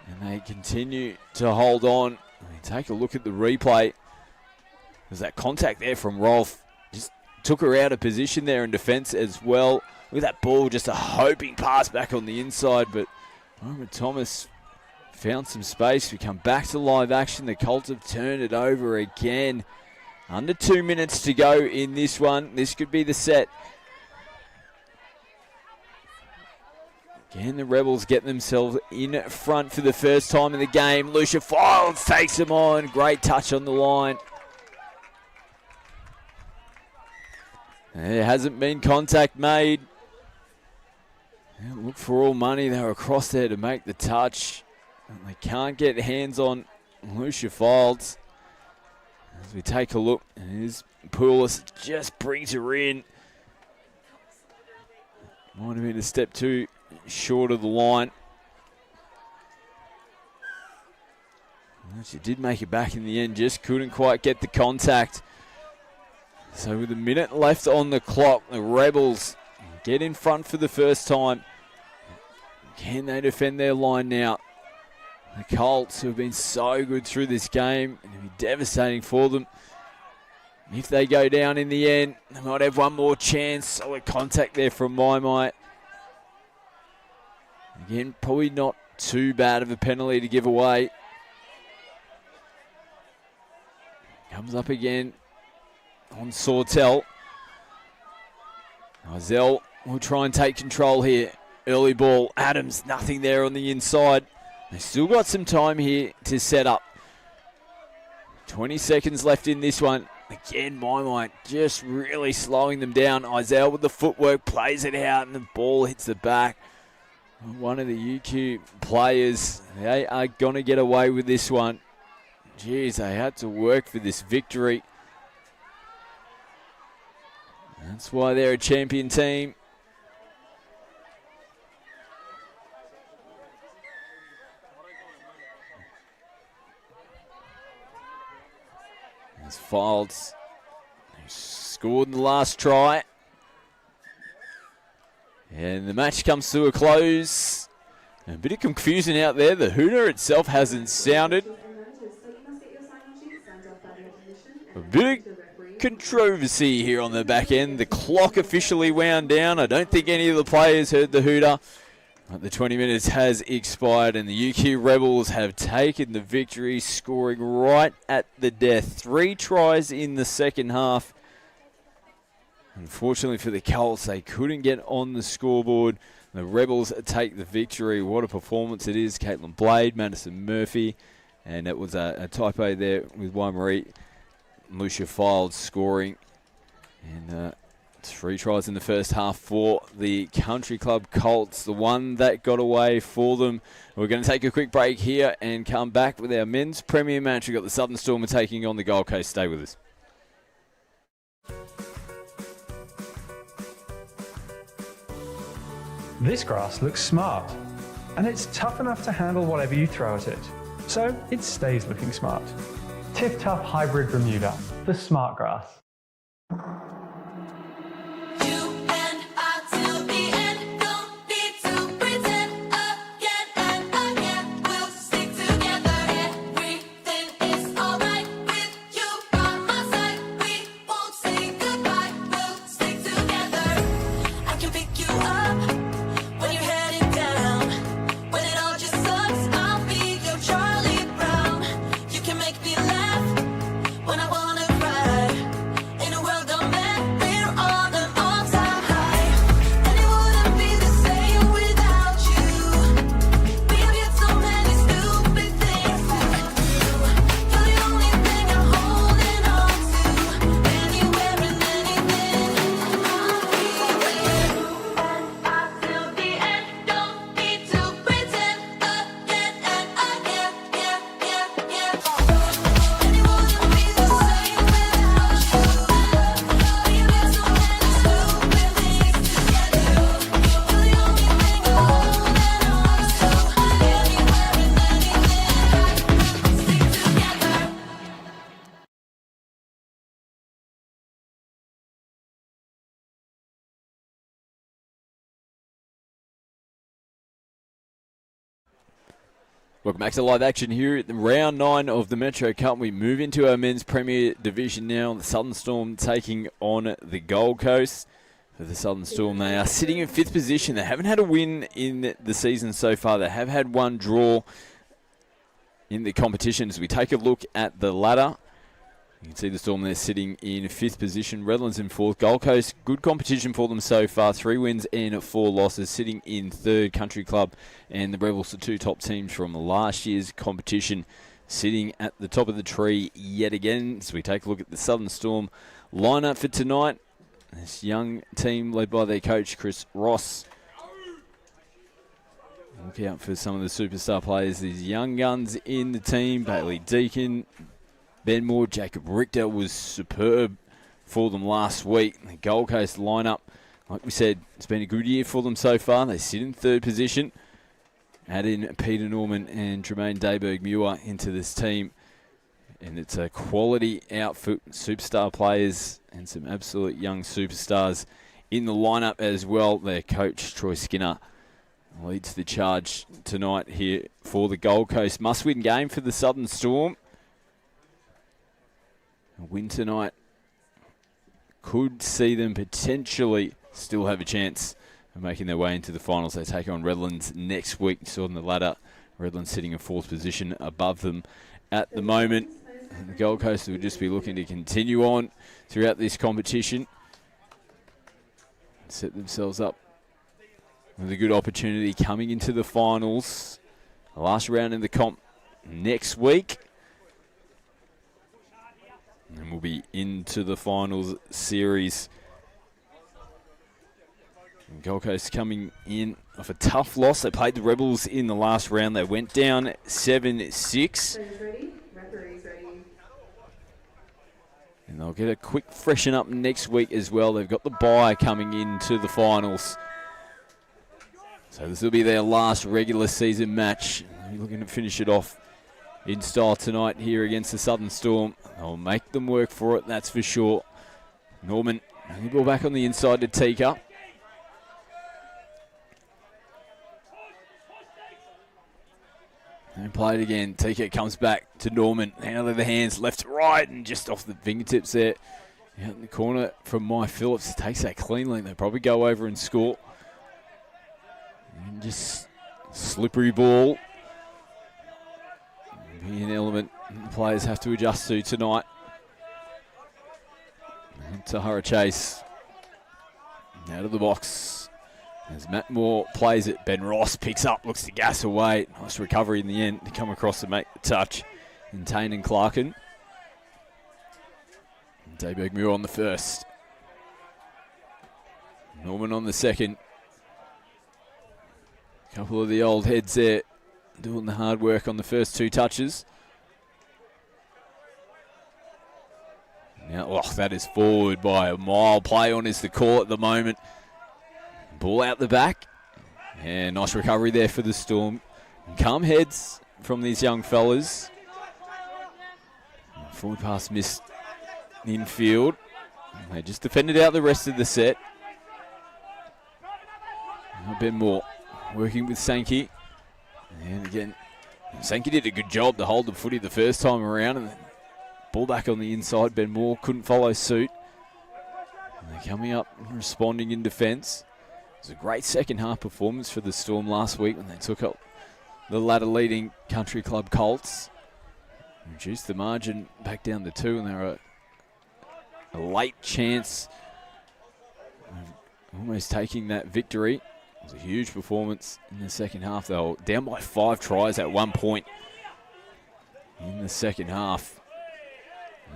And they continue to hold on. Take a look at the replay. There's that contact there from Rolfe. Just took her out of position there in defence as well. With that ball, just a hoping pass back on the inside. But Mara Thomas found some space. We come back to live action. The Colts have turned it over again. Under 2 minutes to go in this one. This could be the set. Again, the Rebels get themselves in front for the first time in the game. Lucia Fields takes them on. Great touch on the line. There hasn't been contact made. Look for all money. They were across there to make the touch. And they can't get hands on Lucia Fields. As we take a look, here's Poulis, just brings her in. Might have been a step too short of the line. Well, she did make it back in the end, just couldn't quite get the contact. So with a minute left on the clock, the Rebels get in front for the first time. Can they defend their line now? The Colts, who have been so good through this game, it'll be devastating for them. If they go down in the end, they might have one more chance. Solid contact there from Mai. Again, probably not too bad of a penalty to give away. Comes up again on Sawtell. Izell will try and take control here. Early ball. Adams, nothing there on the inside. They still got some time here to set up. 20 seconds left in this one. Again, Mai just really slowing them down. Izell with the footwork plays it out and the ball hits the back. One of the UQ players, they are going to get away with this one. Jeez, they had to work for this victory. That's why they're a champion team. As Fields, who scored in the last try. And the match comes to a close. A bit of confusion out there. The hooter itself hasn't sounded. A big controversy here on the back end. The clock officially wound down. I don't think any of the players heard the hooter. But the 20 minutes has expired and the UQ Rebels have taken the victory, scoring right at the death. 3 tries in the second half. Unfortunately for the Colts, they couldn't get on the scoreboard. The Rebels take the victory. What a performance it is. Caitlin Blade, Madison Murphy, and it was a typo there with Waimarie. Lucia Filed scoring. And 3 tries in the first half for the Country Club Colts. The one that got away for them. We're going to take a quick break here and come back with our men's premier match. We've got the Southern Storm taking on the Gold Coast. Stay with us. This grass looks smart, and it's tough enough to handle whatever you throw at it, so it stays looking smart. Tip Tough Hybrid Bermuda, the smart grass. Welcome back to live action here at the round 9 of the Metro Cup. We move into our men's Premier Division now. The Southern Storm taking on the Gold Coast. For the Southern Storm, they are sitting in 5th position. They haven't had a win in the season so far. They have had 1 draw in the competition. As we take a look at the ladder, you can see the Storm there sitting in 5th position. Redlands in 4th. Gold Coast, good competition for them so far. 3 wins and 4 losses. Sitting in 3rd. Country Club and the Rebels, the 2 top teams from last year's competition, sitting at the top of the tree yet again. So we take a look at the Southern Storm lineup for tonight. This young team led by their coach, Chris Ross. Look out for some of the superstar players. These young guns in the team. Bailey Deacon, Ben Moore, Jacob Richter was superb for them last week. The Gold Coast lineup, like we said, it's been a good year for them so far. They sit in 3rd position. Add in Peter Norman and Tremaine Dayberg-Muir into this team. And it's a quality outfit, superstar players and some absolute young superstars in the lineup as well. Their coach, Troy Skinner, leads the charge tonight here for the Gold Coast. Must-win game for the Southern Storm. A win tonight could see them potentially still have a chance of making their way into the finals. They take on Redlands next week. Saw on the ladder, Redlands sitting in 4th position above them at the moment. And the Gold Coast will just be looking to continue on throughout this competition, set themselves up with a good opportunity coming into the finals. The last round in the comp next week. And we'll be into the finals series. And Gold Coast coming in off a tough loss. They played the Rebels in the last round. They went down 7-6. And they'll get a quick freshen up next week as well. They've got the bye coming into the finals. So this will be their last regular season match. They're looking to finish it off in style tonight here against the Southern Storm. They'll make them work for it, that's for sure. Norman, the ball back on the inside to Tika. And play it again. TK comes back to Norman. Out of the hands, left to right, and just off the fingertips there. Out in the corner from Mike Phillips. Takes that cleanly. They'll probably go over and score. And just slippery ball. Be an element the players have to adjust to tonight. And Tahara Chase out of the box. As Matt Moore plays it, Ben Ross picks up, looks to gas away. Nice recovery in the end to come across to make the touch. And Tane and Clarkin. Dayberg Muir on the first. Norman on the second. A couple of the old heads there doing the hard work on the first two touches. Now, that is forward by a mile. Play on is the call at the moment. Ball out the back. And nice recovery there for the Storm. Calm heads from these young fellas. Forward pass missed infield. They just defended out the rest of the set. Now Ben Moore working with Sankey. And again, Sankey did a good job to hold the footy the first time around. And then ball back on the inside. Ben Moore couldn't follow suit. And they're coming up and responding in defence. It was a great second half performance for the Storm last week when they took up the ladder leading Country Club Colts. Reduced the margin back down to 2, and they were a late chance of almost taking that victory. It was a huge performance in the second half. They were down by 5 tries at one point in the second half.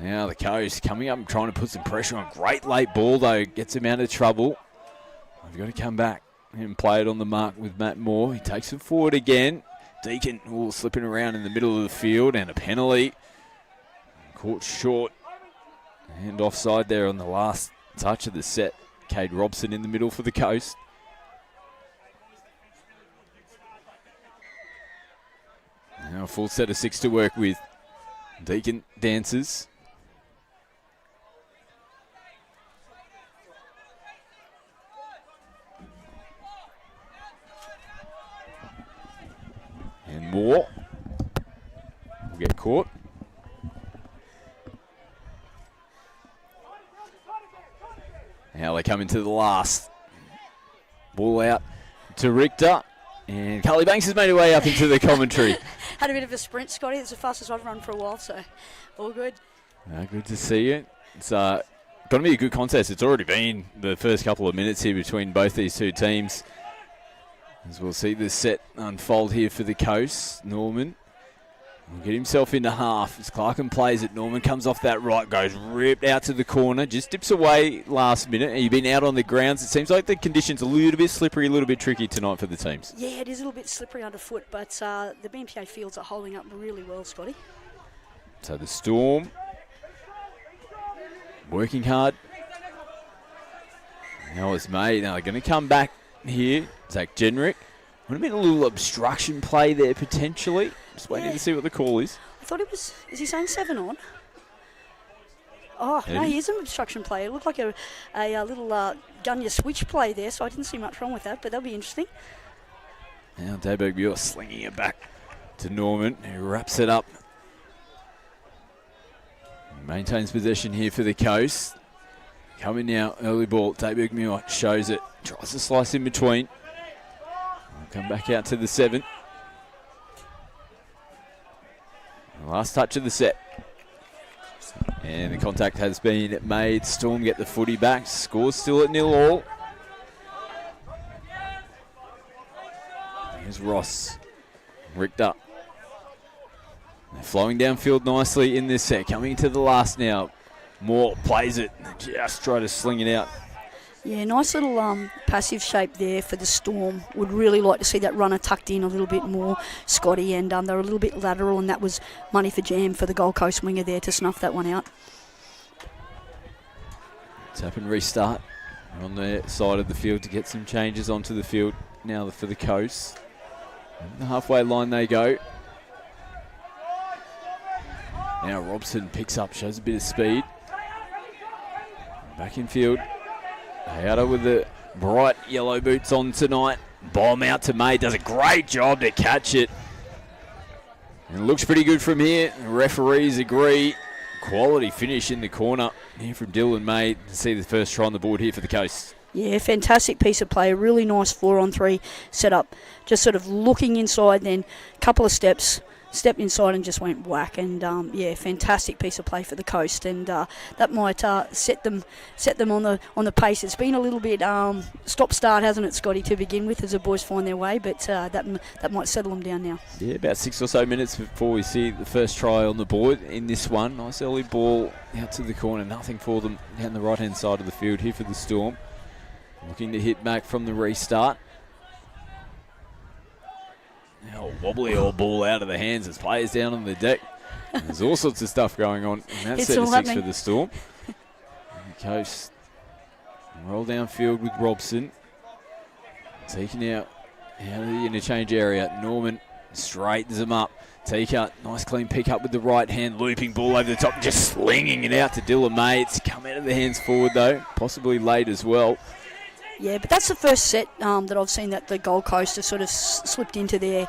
Now the Coast coming up and trying to put some pressure on. Great late ball though, gets him out of trouble. They've got to come back and play it on the mark with Matt Moore. He takes it forward again. Deacon slipping around in the middle of the field, and a penalty. Caught short and offside there on the last touch of the set. Cade Robson in the middle for the Coast. Now a full set of 6 to work with. Deacon dances. And Moore will get caught. Now they come into the last. Ball out to Richter. And Carly Banks has made her way up into the commentary. Had a bit of a sprint, Scotty. It's the fastest I've run for a while, so all good. Good to see you. It's going to be a good contest. It's already been the first couple of minutes here between both these two teams. As we'll see the set unfold here for the Coast. Norman will get himself into half as Clarkin plays it. Norman comes off that right, goes ripped out to the corner, just dips away last minute. You've been out on the grounds. It seems like the conditions a little bit slippery, a little bit tricky tonight for the teams. Yeah, it is a little bit slippery underfoot, but the BNPA fields are holding up really well, Scotty. So the Storm working hard. Now it's made. Now they're going to come back here. Zach Jenrick. Would have been a little obstruction play there potentially. Just waiting to see what the call is. I thought it was. Is he saying 7 on? Oh, no, he is an obstruction play. It looked like a little Gunya switch play there, so I didn't see much wrong with that, but that'll be interesting. Now Dayberg Muir slinging it back to Norman, who wraps it up. Maintains possession here for the Coast. Coming now, early ball. Dayberg Muir shows it. Tries to slice in between. We'll come back out to the 7. Last touch of the set. And the contact has been made. Storm get the footy back. Score's still at 0-0. Here's Ross. Richter. They're flowing downfield nicely in this set. Coming to the last now. Moore plays it. Just try to sling it out. Yeah, nice little passive shape there for the Storm. Would really like to see that runner tucked in a little bit more, Scotty, and they were a little bit lateral, and that was money for jam for the Gold Coast winger there to snuff that one out. Tap and restart on the side of the field to get some changes onto the field now for the Coast. And the halfway line they go. Now Robson picks up, shows a bit of speed. Back in field. Hayata with the bright yellow boots on tonight. Bomb out to May. Does a great job to catch it. And it looks pretty good from here. The referees agree. Quality finish in the corner here from Dylan May to see the first try on the board here for the Coast. Yeah, fantastic piece of play. A really nice 4-on-3 setup. Just sort of looking inside, then a couple of stepped inside and just went whack. And fantastic piece of play for the Coast. And that might set them on the pace. It's been a little bit stop-start, hasn't it, Scotty, to begin with, as the boys find their way. But that might settle them down now. Yeah, about 6 or so minutes before we see the first try on the board in this one. Nice early ball out to the corner. Nothing for them down the right-hand side of the field here for the Storm. Looking to hit back from the restart. Now wobbly old ball out of the hands as players down on the deck. There's all sorts of stuff going on in that set of 6 for the Storm. And the Coast roll downfield with Robson. Taking out of the interchange area. Norman straightens them up. Tika, nice clean pick up with the right hand. Looping ball over the top, just slinging it out to Dylan May. It's come out of the hands forward though, possibly late as well. Yeah, but that's the first set that I've seen that the Gold Coast have sort of slipped into their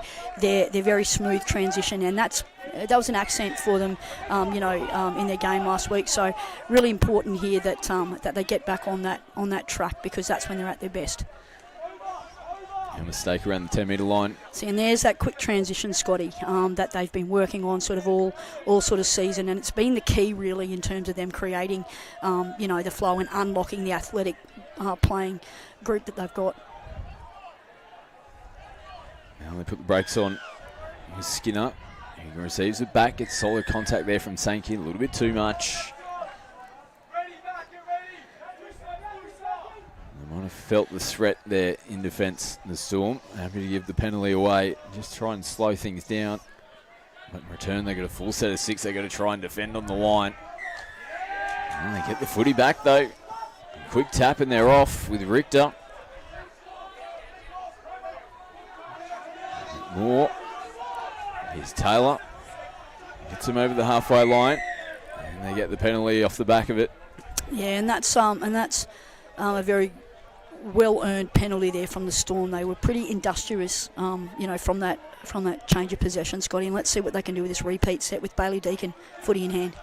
very smooth transition, and that was an accent for them, in their game last week. So really important here that they get back on that track, because that's when they're at their best. A mistake around the 10-metre line. See, and there's that quick transition, Scotty, that they've been working on sort of all sort of season, and it's been the key really in terms of them creating, the flow and unlocking the athletic playing group that they've got. Now they put the brakes on with Skinner. He receives it back. Gets solid contact there from Sankey. A little bit too much. They might have felt the threat there in defence, the Storm. Happy to give the penalty away. Just try and slow things down. But in return, they've got a full set of 6. They've got to try and defend on the line. And they get the footy back, though. Quick tap and they're off with Richter. Moore. Here's Taylor. Gets him over the halfway line. And they get the penalty off the back of it. Yeah, and that's a very well-earned penalty there from the Storm. They were pretty industrious, from that change of possession, Scotty. And let's see what they can do with this repeat set with Bailey Deacon, footy in hand.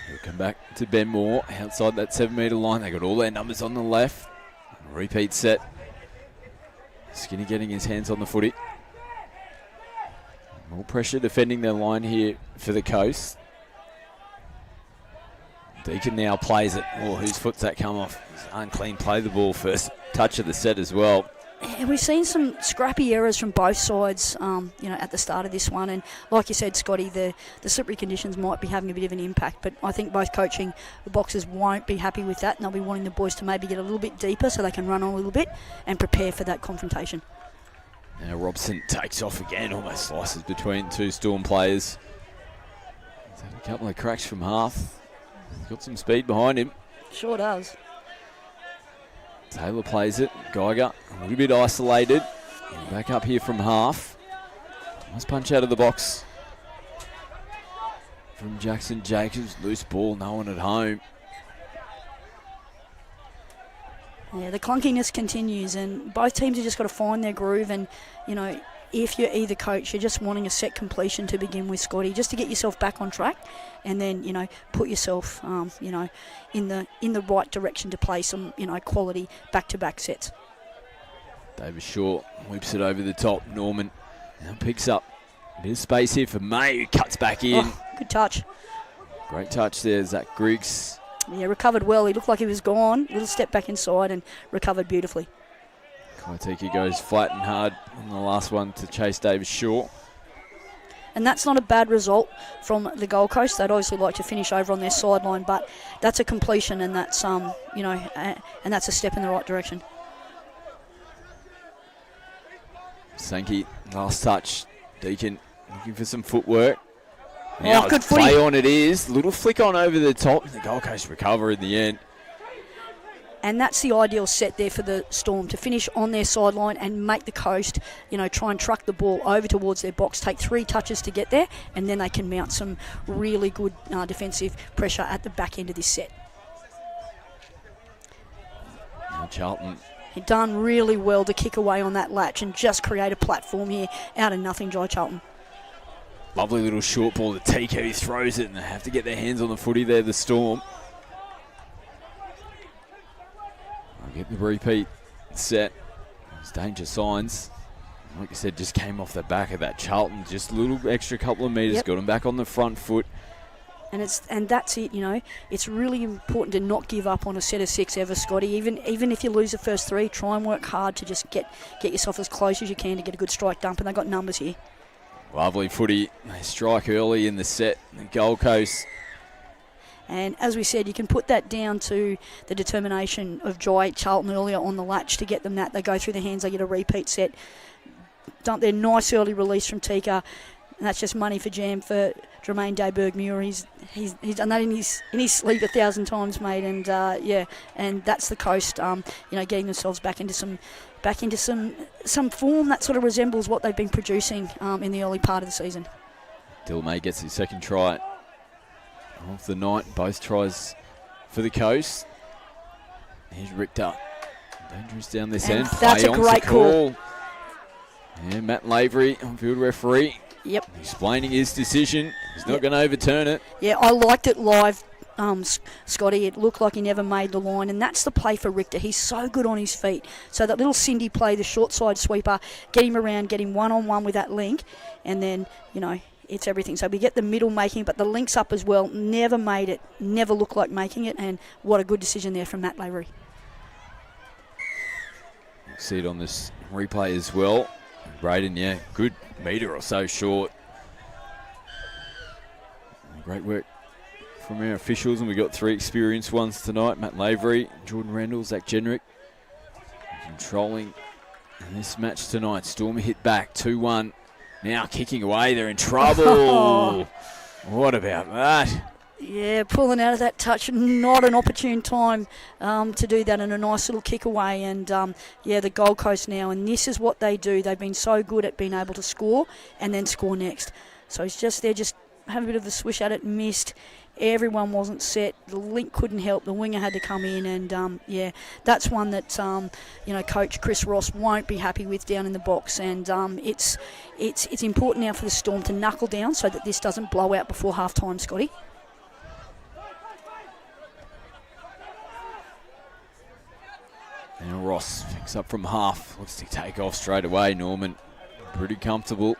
We'll come back to Ben Moore outside that 7-metre line. They got all their numbers on the left. Repeat set. Skinny getting his hands on the footy. More pressure defending their line here for the Coast. Deacon now plays it. Oh, whose foot's that come off? It's unclean play the ball first touch of the set as well. Yeah, we've seen some scrappy errors from both sides, at the start of this one. And like you said, Scotty, the slippery conditions might be having a bit of an impact. But I think both coaching boxes won't be happy with that. And they'll be wanting the boys to maybe get a little bit deeper so they can run on a little bit and prepare for that confrontation. Now Robson takes off again, almost slices between 2 Storm players. He's had a couple of cracks from half. He's got some speed behind him. Sure does. Taylor plays it. Geiger a little bit isolated. Back up here from half. Nice punch out of the box from Jackson Jacobs. Loose ball, no one at home. Yeah, the clunkiness continues, and both teams have just got to find their groove. And, if you're either coach, you're just wanting a set completion to begin with, Scotty, just to get yourself back on track, and then put yourself in the right direction to play some quality back-to-back sets. David Shaw whips it over the top. Norman now picks up a bit of space here for May, who cuts back in. Oh, good touch. Great touch there, Zach Griggs. Yeah, recovered well. He looked like he was gone. Little step back inside and recovered beautifully. Kaitiki goes flat and hard in the last one to chase David Shaw. And that's not a bad result from the Gold Coast. They'd obviously like to finish over on their sideline, but that's a completion, and that's and that's a step in the right direction. Sankey, last touch. Deacon looking for some footwork. Now good play footy. On it is. Little flick on over the top. The Gold Coast recover in the end. And that's the ideal set there for the Storm, to finish on their sideline and make the Coast, try and truck the ball over towards their box, take 3 touches to get there, and then they can mount some really good defensive pressure at the back end of this set. Now Charlton He done really well to kick away on that latch and just create a platform here out of nothing, Jai Charlton. Lovely little short ball to Tico. He throws it, and they have to get their hands on the footy there, the Storm. I'll get the repeat set. There's danger signs. Like I said, just came off the back of that. Charlton, just a little extra couple of metres, got him back on the front foot. And that's it, It's really important to not give up on a set of 6 ever, Scotty. Even if you lose the first 3, try and work hard to just get yourself as close as you can to get a good strike dump, and they've got numbers here. Lovely footy. They strike early in the set, the Gold Coast. And as we said, you can put that down to the determination of Jai Charlton earlier on the latch to get them that. They go through the hands, they get a repeat set. Dump their nice early release from Tika. And that's just money for Jam for Jermaine Dayberg-Muir. He's done that in his sleep 1,000 times, mate. And and that's the Coast. Getting themselves back into some form that sort of resembles what they've been producing in the early part of the season. Dilmay gets his second try of the night. Both tries for the Coast. Here's Richter. Dangerous down this end. That's a great call. Yeah, Matt Lavery, on-field referee. Yep. Explaining his decision. He's not going to overturn it. Yeah, I liked it live, Scotty. It looked like he never made the line, and that's the play for Richter. He's so good on his feet. So that little Cindy play, the short side sweeper, get him around, get him one-on-one with that link, and then, it's everything. So we get the middle making, but the links up as well. Never made it, never looked like making it, and what a good decision there from Matt Lavery. See it on this replay as well. Braden, good metre or so short. Great work from our officials, and we got 3 experienced ones tonight. Matt Lavery, Jordan Randall, Zach Jenrick. Controlling this match tonight. Storm hit back, 2-1. Now kicking away, they're in trouble. What about that? Yeah, pulling out of that touch, not an opportune time to do that, and a nice little kick away. And the Gold Coast now, and this is what they do. They've been so good at being able to score and then score next. So he's just there, just have a bit of a swish at it, missed. Everyone wasn't set. The link couldn't help. The winger had to come in, and that's one that Coach Chris Ross won't be happy with down in the box. And it's important now for the Storm to knuckle down so that this doesn't blow out before half time, Scotty. Now Ross picks up from half. Looks to take off straight away. Norman pretty comfortable.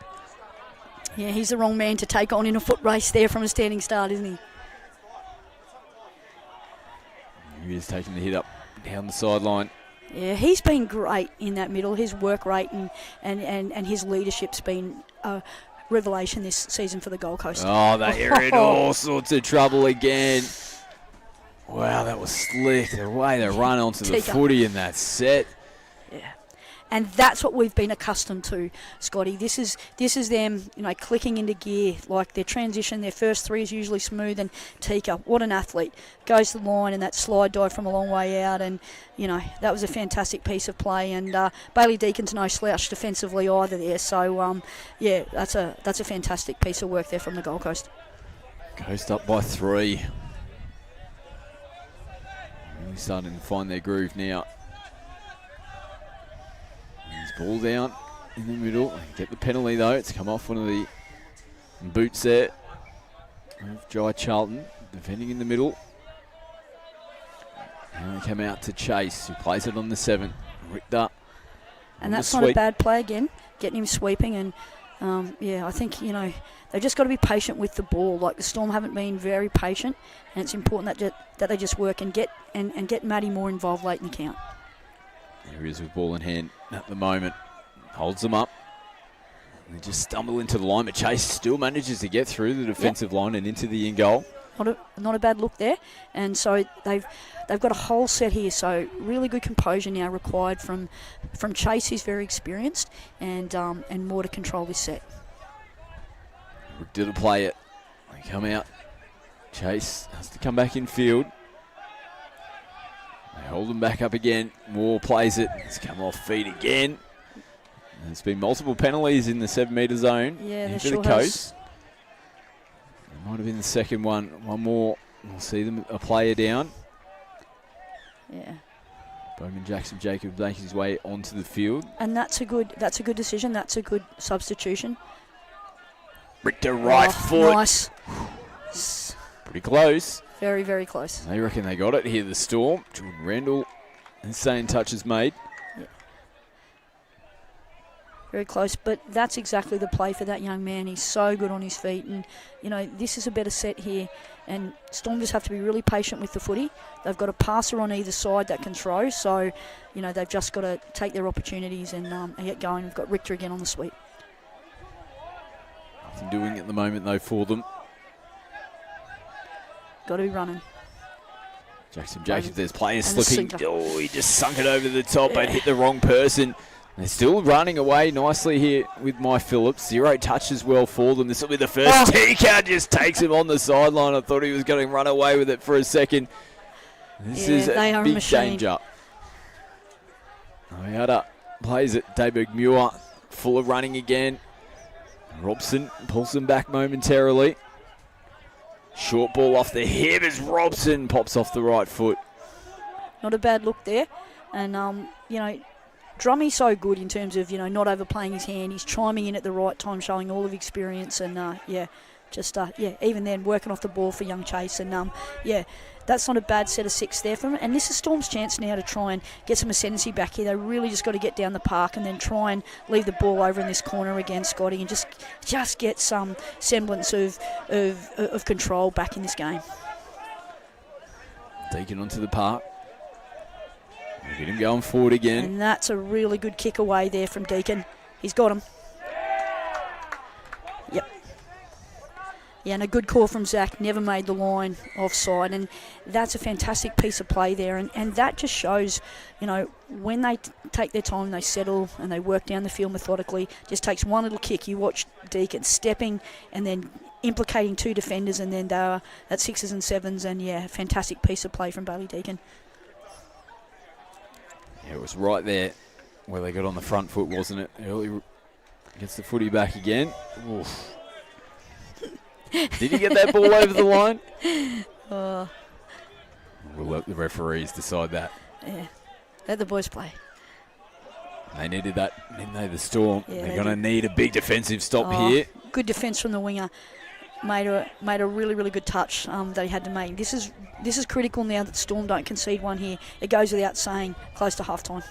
Yeah, he's the wrong man to take on in a foot race there from a standing start, isn't he? He is taking the hit up down the sideline. Yeah, he's been great in that middle. His work rate and his leadership's been a revelation this season for the Gold Coast. Oh, they are in all sorts of trouble again. Wow, that was slick. The way they run onto the footy in that set. Yeah. And that's what we've been accustomed to, Scotty. This is them, clicking into gear. Like their transition, their first 3 is usually smooth. And Tika, what an athlete, goes to the line and that slide dive from a long way out. And that was a fantastic piece of play. And Bailey Deacon's no slouch defensively either there. So that's a fantastic piece of work there from the Gold Coast. Coast up by 3. Really starting to find their groove now. Ball down in the middle. Get the penalty though. It's come off one of the boots there of Jai Charlton. Defending in the middle. Now they come out to Chase, who plays it on the 7. Richter. And that's not a bad play again. Getting him sweeping. And I think, they've just got to be patient with the ball. Like the Storm haven't been very patient. And it's important that they just work and get Matty more involved late in the count. There he is with ball in hand at the moment. Holds them up. And they just stumble into the line, but Chase still manages to get through the defensive line and into the in goal. Not a bad look there. And so they've got a whole set here. So really good composure now required from Chase, who's very experienced, and more to control this set. Richter to play it. They come out. Chase has to come back in field. They hold him back up again. Moore plays it. It's come off feet again. There's been multiple penalties in the 7-metre zone. Yeah, there for sure the Coast. has. It might have been the second one. One more. We'll see them a player down. Yeah. Bowman Jackson-Jacobs making his way onto the field. And that's a good decision. That's a good substitution. Richter right foot. Nice. Pretty close. Very, very close. They reckon they got it here, the Storm. Jordan Randall, insane touches made. Yeah. Very close, but that's exactly the play for that young man. He's so good on his feet, and, you know, this is a better set here, and Storm just have to be really patient with the footy. They've got a passer on either side that can throw, so, you know, they've just got to take their opportunities and get going. We've got Richter again on the sweep. Nothing doing at the moment, though, for them. Got to be running. Jackson-Jacobs, there's players slipping. Oh, he just sunk it over the top and hit the wrong person. They're still running away nicely here with Mike Phillips. 0 touch as well for them. This will be the first. Tika just takes him on the sideline. I thought he was going to run away with it for a second. This is a big danger. Oyata plays it. David Muir full of running again. Robson pulls them back momentarily. Short ball off the hip as Robson pops off the right foot. Not a bad look there. And, you know, Drummy's so good in terms of, you know, not overplaying his hand. He's chiming in at the right time, showing all of experience. And, even then, working off the ball for young Chase. And, that's not a bad set of 6 there for him. And this is Storm's chance now to try and get some ascendancy back here. They really just got to get down the park and then try and leave the ball over in this corner again, Scotty, and just get some semblance of control back in this game. Deacon onto the park. Get him going forward again. And that's a really good kick away there from Deacon. He's got him. Yep. Yeah, and a good call from Zach. Never made the line offside. And that's a fantastic piece of play there. And that just shows, you know, when they take their time, they settle and they work down the field methodically. Just takes one little kick. You watch Deacon stepping and then implicating 2 defenders, and then they are at 6s and 7s. And, yeah, fantastic piece of play from Bailey Deacon. Yeah, it was right there where they got on the front foot, wasn't it? Early gets the footy back again. Oof. Did he get that ball over the line? We'll let the referees decide that. Yeah, let the boys play. They needed that, didn't they, the Storm? Yeah, They're going to need a big defensive stop here. Good defence from the winger. Made a really, really good touch that he had to make. This is critical now that Storm don't concede one here. It goes without saying, close to half-time.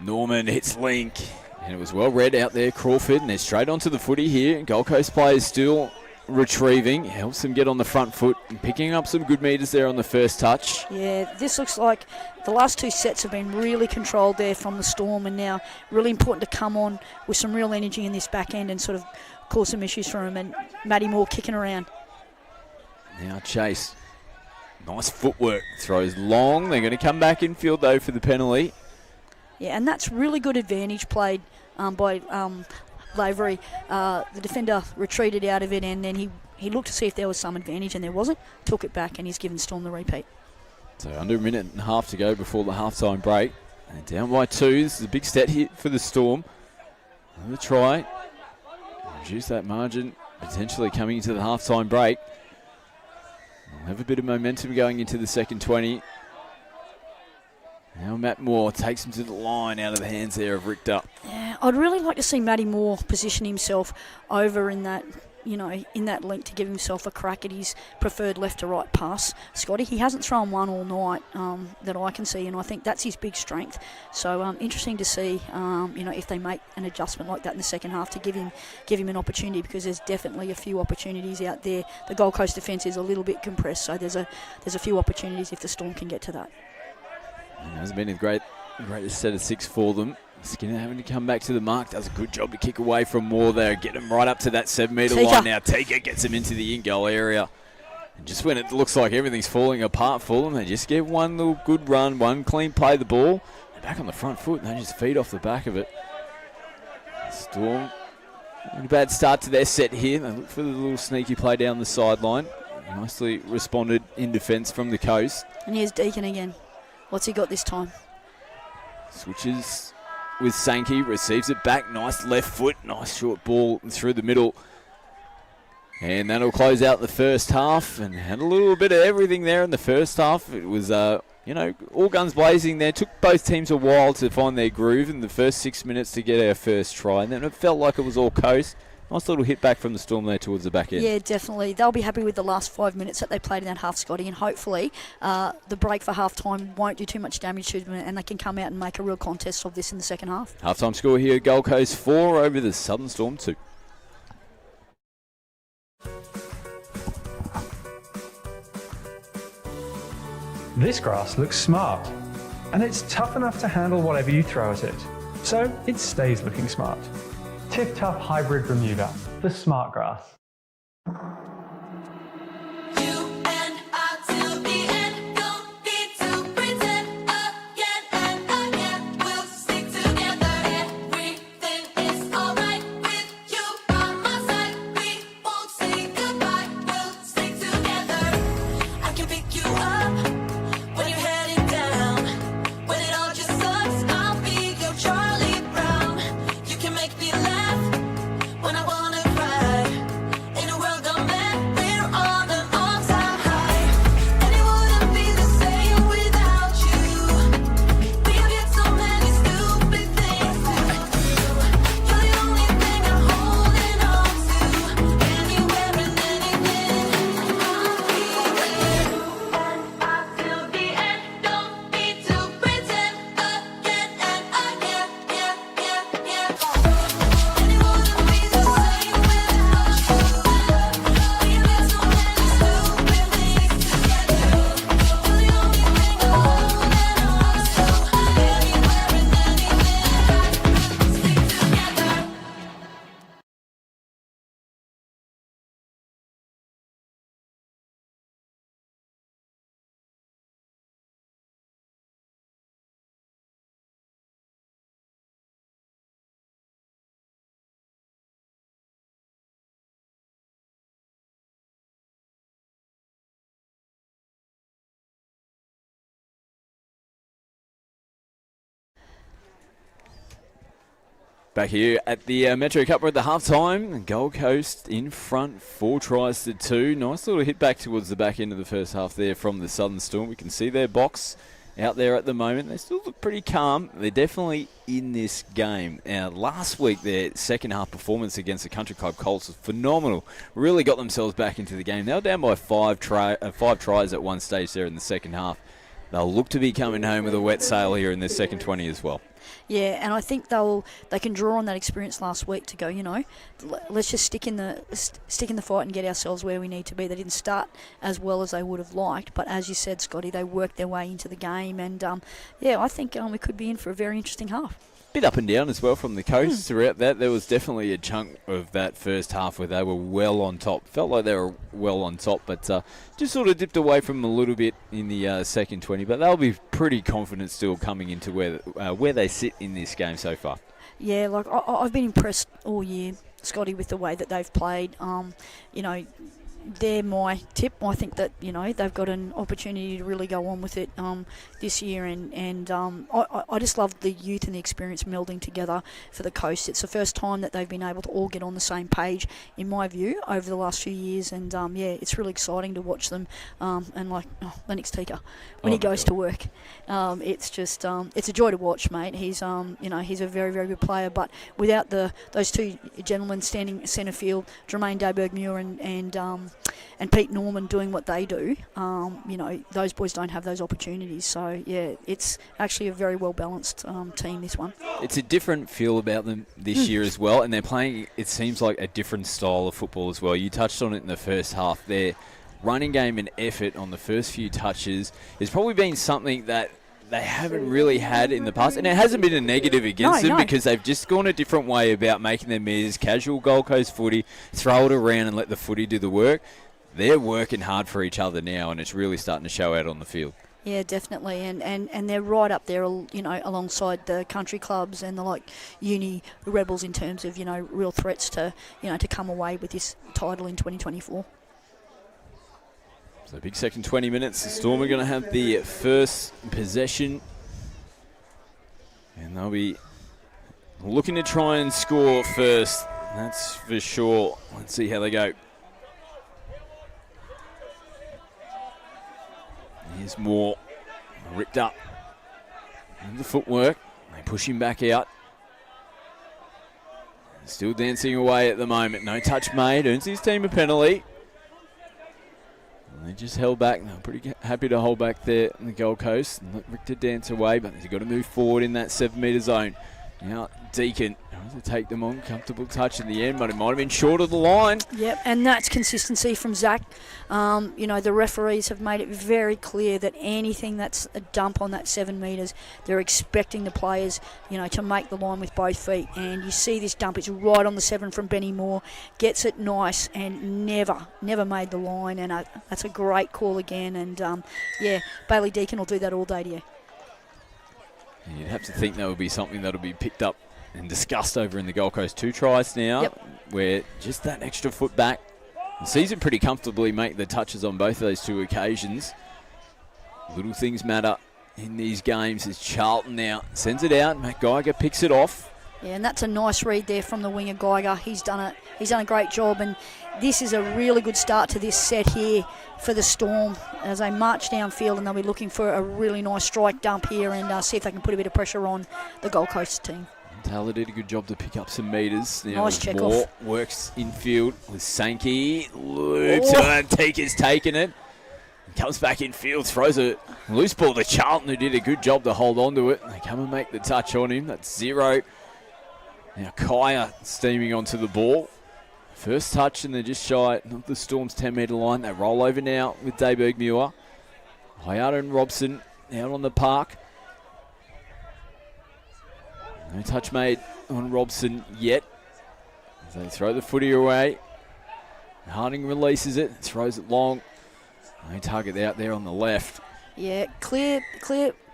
Norman hits Link, and it was well read out there, Crawford, and they're straight onto the footy here. Gold Coast players still retrieving, helps them get on the front foot and picking up some good metres there on the first touch. Yeah, this looks like the last 2 sets have been really controlled there from the Storm, and now really important to come on with some real energy in this back end and sort of cause some issues for him. And Matty Moore kicking around. Now Chase, nice footwork, throws long. They're going to come back in field though for the penalty. Yeah, and that's really good advantage played by Lavery. The defender retreated out of it, and then he looked to see if there was some advantage, and there wasn't. Took it back, and he's given Storm the repeat. So under a minute and a half to go before the halftime break. And down by 2. This is a big stat hit for the Storm. Another try. Reduce that margin, potentially coming into the halftime break. We'll have a bit of momentum going into the second 20. Now Matt Moore takes him to the line out of the hands there of Richter. Yeah, I'd really like to see Matty Moore position himself over in that, you know, in that link to give himself a crack at his preferred left to right pass. Scotty, he hasn't thrown one all night that I can see, and I think that's his big strength. So interesting to see, you know, if they make an adjustment like that in the second half to give him an opportunity, because there's definitely a few opportunities out there. The Gold Coast defence is a little bit compressed, so there's a few opportunities if the Storm can get to that. It hasn't been a greatest set of 6 for them. Skinner having to come back to the mark. Does a good job to kick away from Moore there. Get him right up to that 7-metre line now. Tika gets him into the in-goal area. And just when it looks like everything's falling apart for them, they just get one little good run, one clean play the ball. They're back on the front foot, and they just feed off the back of it. Storm, a bad start to their set here. They look for the little sneaky play down the sideline. Nicely responded in defence from the coast. And here's Deacon again. What's he got this time? Switches with Sankey, receives it back. Nice left foot, nice short ball through the middle. And that'll close out the first half, and had a little bit of everything there in the first half. It was all guns blazing there. Took both teams a while to find their groove in the first 6 minutes to get our first try, and then it felt like it was all coast. Nice little hit back from the Storm there towards the back end. Yeah, definitely. They'll be happy with the last 5 minutes that they played in that half, Scotty, and hopefully the break for half-time won't do too much damage to them and they can come out and make a real contest of this in the second half. Half-time score here, Gold Coast 4 over the Southern Storm 2. This grass looks smart, and it's tough enough to handle whatever you throw at it, so it stays looking smart. Tip Tough Hybrid Bermuda, the smart grass. Back here at the Metro Cup, we're at the half-time. Gold Coast in front, 4 tries to 2. Nice little hit back towards the back end of the first half there from the Southern Storm. We can see their box out there at the moment. They still look pretty calm. They're definitely in this game. Now, last week, their second half performance against the Country Club Colts was phenomenal. Really got themselves back into the game. They were down by 5 tries at one stage there in the second half. They'll look to be coming home with a wet sail here in their second 20 as well. Yeah, and I think they can draw on that experience last week to go, let's just stick in the fight and get ourselves where we need to be. They didn't start as well as they would have liked, but as you said, Scotty, they worked their way into the game, and I think we could be in for a very interesting half. Bit up and down as well from the coast throughout that. There was definitely a chunk of that first half where they were well on top. Felt like they were well on top, but just sort of dipped away from them a little bit in the second 20. But they'll be pretty confident still coming into where they sit in this game so far. Yeah, I've been impressed all year, Scotty, with the way that they've played. They're my tip. I think that they've got an opportunity to really go on with it this year, and I just love the youth and the experience melding together for the Coast. It's the first time that they've been able to all get on the same page, in my view, over the last few years, and it's really exciting to watch them. And Lennox Tika, when he goes to work, it's just it's a joy to watch, mate. He's he's a very, very good player, but without those two gentlemen standing centre field, Jermaine Dayberg-Muir and Pete Norman doing what they do, those boys don't have those opportunities. So, yeah, it's actually a very well-balanced team, this one. It's a different feel about them this year as well, and they're playing, it seems like, a different style of football as well. You touched on it in the first half. Their running game and effort on the first few touches has probably been something that they haven't really had in the past, and it hasn't been a negative against them because they've just gone a different way about making their measures. Casual Gold Coast footy, throw it around and let the footy do the work. They're working hard for each other now, and it's really starting to show out on the field. Yeah, definitely, and they're right up there, alongside the country clubs and the uni rebels in terms of real threats to to come away with this title in 2024. So big second 20 minutes. The Storm are going to have the first possession. And they'll be looking to try and score first. That's for sure. Let's see how they go. Here's Moore. Ripped up. And the footwork. They push him back out. Still dancing away at the moment. No touch made. Earns his team a penalty. And they just held back. They're pretty happy to hold back there on the Gold Coast and let Richter dance away, but he's got to move forward in that 7 metre zone. Now Deacon tries to take them on. Comfortable touch in the end, but it might have been short of the line. Yep, and that's consistency from Zach. The referees have made it very clear that anything that's a dump on that 7 metres, they're expecting the players, to make the line with both feet. And you see this dump, it's right on the 7 from Benny Moore, gets it nice and never made the line. And that's a great call again. And Bailey Deacon will do that all day to you. You'd have to think that would be something that will be picked up and discussed over in the Gold Coast. 2 tries now, where just that extra foot back. The season pretty comfortably make the touches on both of those 2 occasions. Little things matter in these games as Charlton now sends it out. Matt Geiger picks it off. Yeah, and that's a nice read there from the winger Geiger. He's done a great job, and this is a really good start to this set here for the Storm as they march downfield, and they'll be looking for a really nice strike dump here and see if they can put a bit of pressure on the Gold Coast team. Taylor did a good job to pick up some metres. Nice check Moore off. Works infield with Sankey. Loops and Tika's taken it. Comes back infield, throws a loose ball to Charlton, who did a good job to hold on to it. They come and make the touch on him. That's 0. Now Kaya steaming onto the ball. First touch, and they're just shy of the Storm's 10 metre line. They roll over now with Dayberg Muir. Hayata and Robson out on the park. No touch made on Robson yet. As they throw the footy away. Harding releases it, throws it long. No target out there on the left. Yeah, clear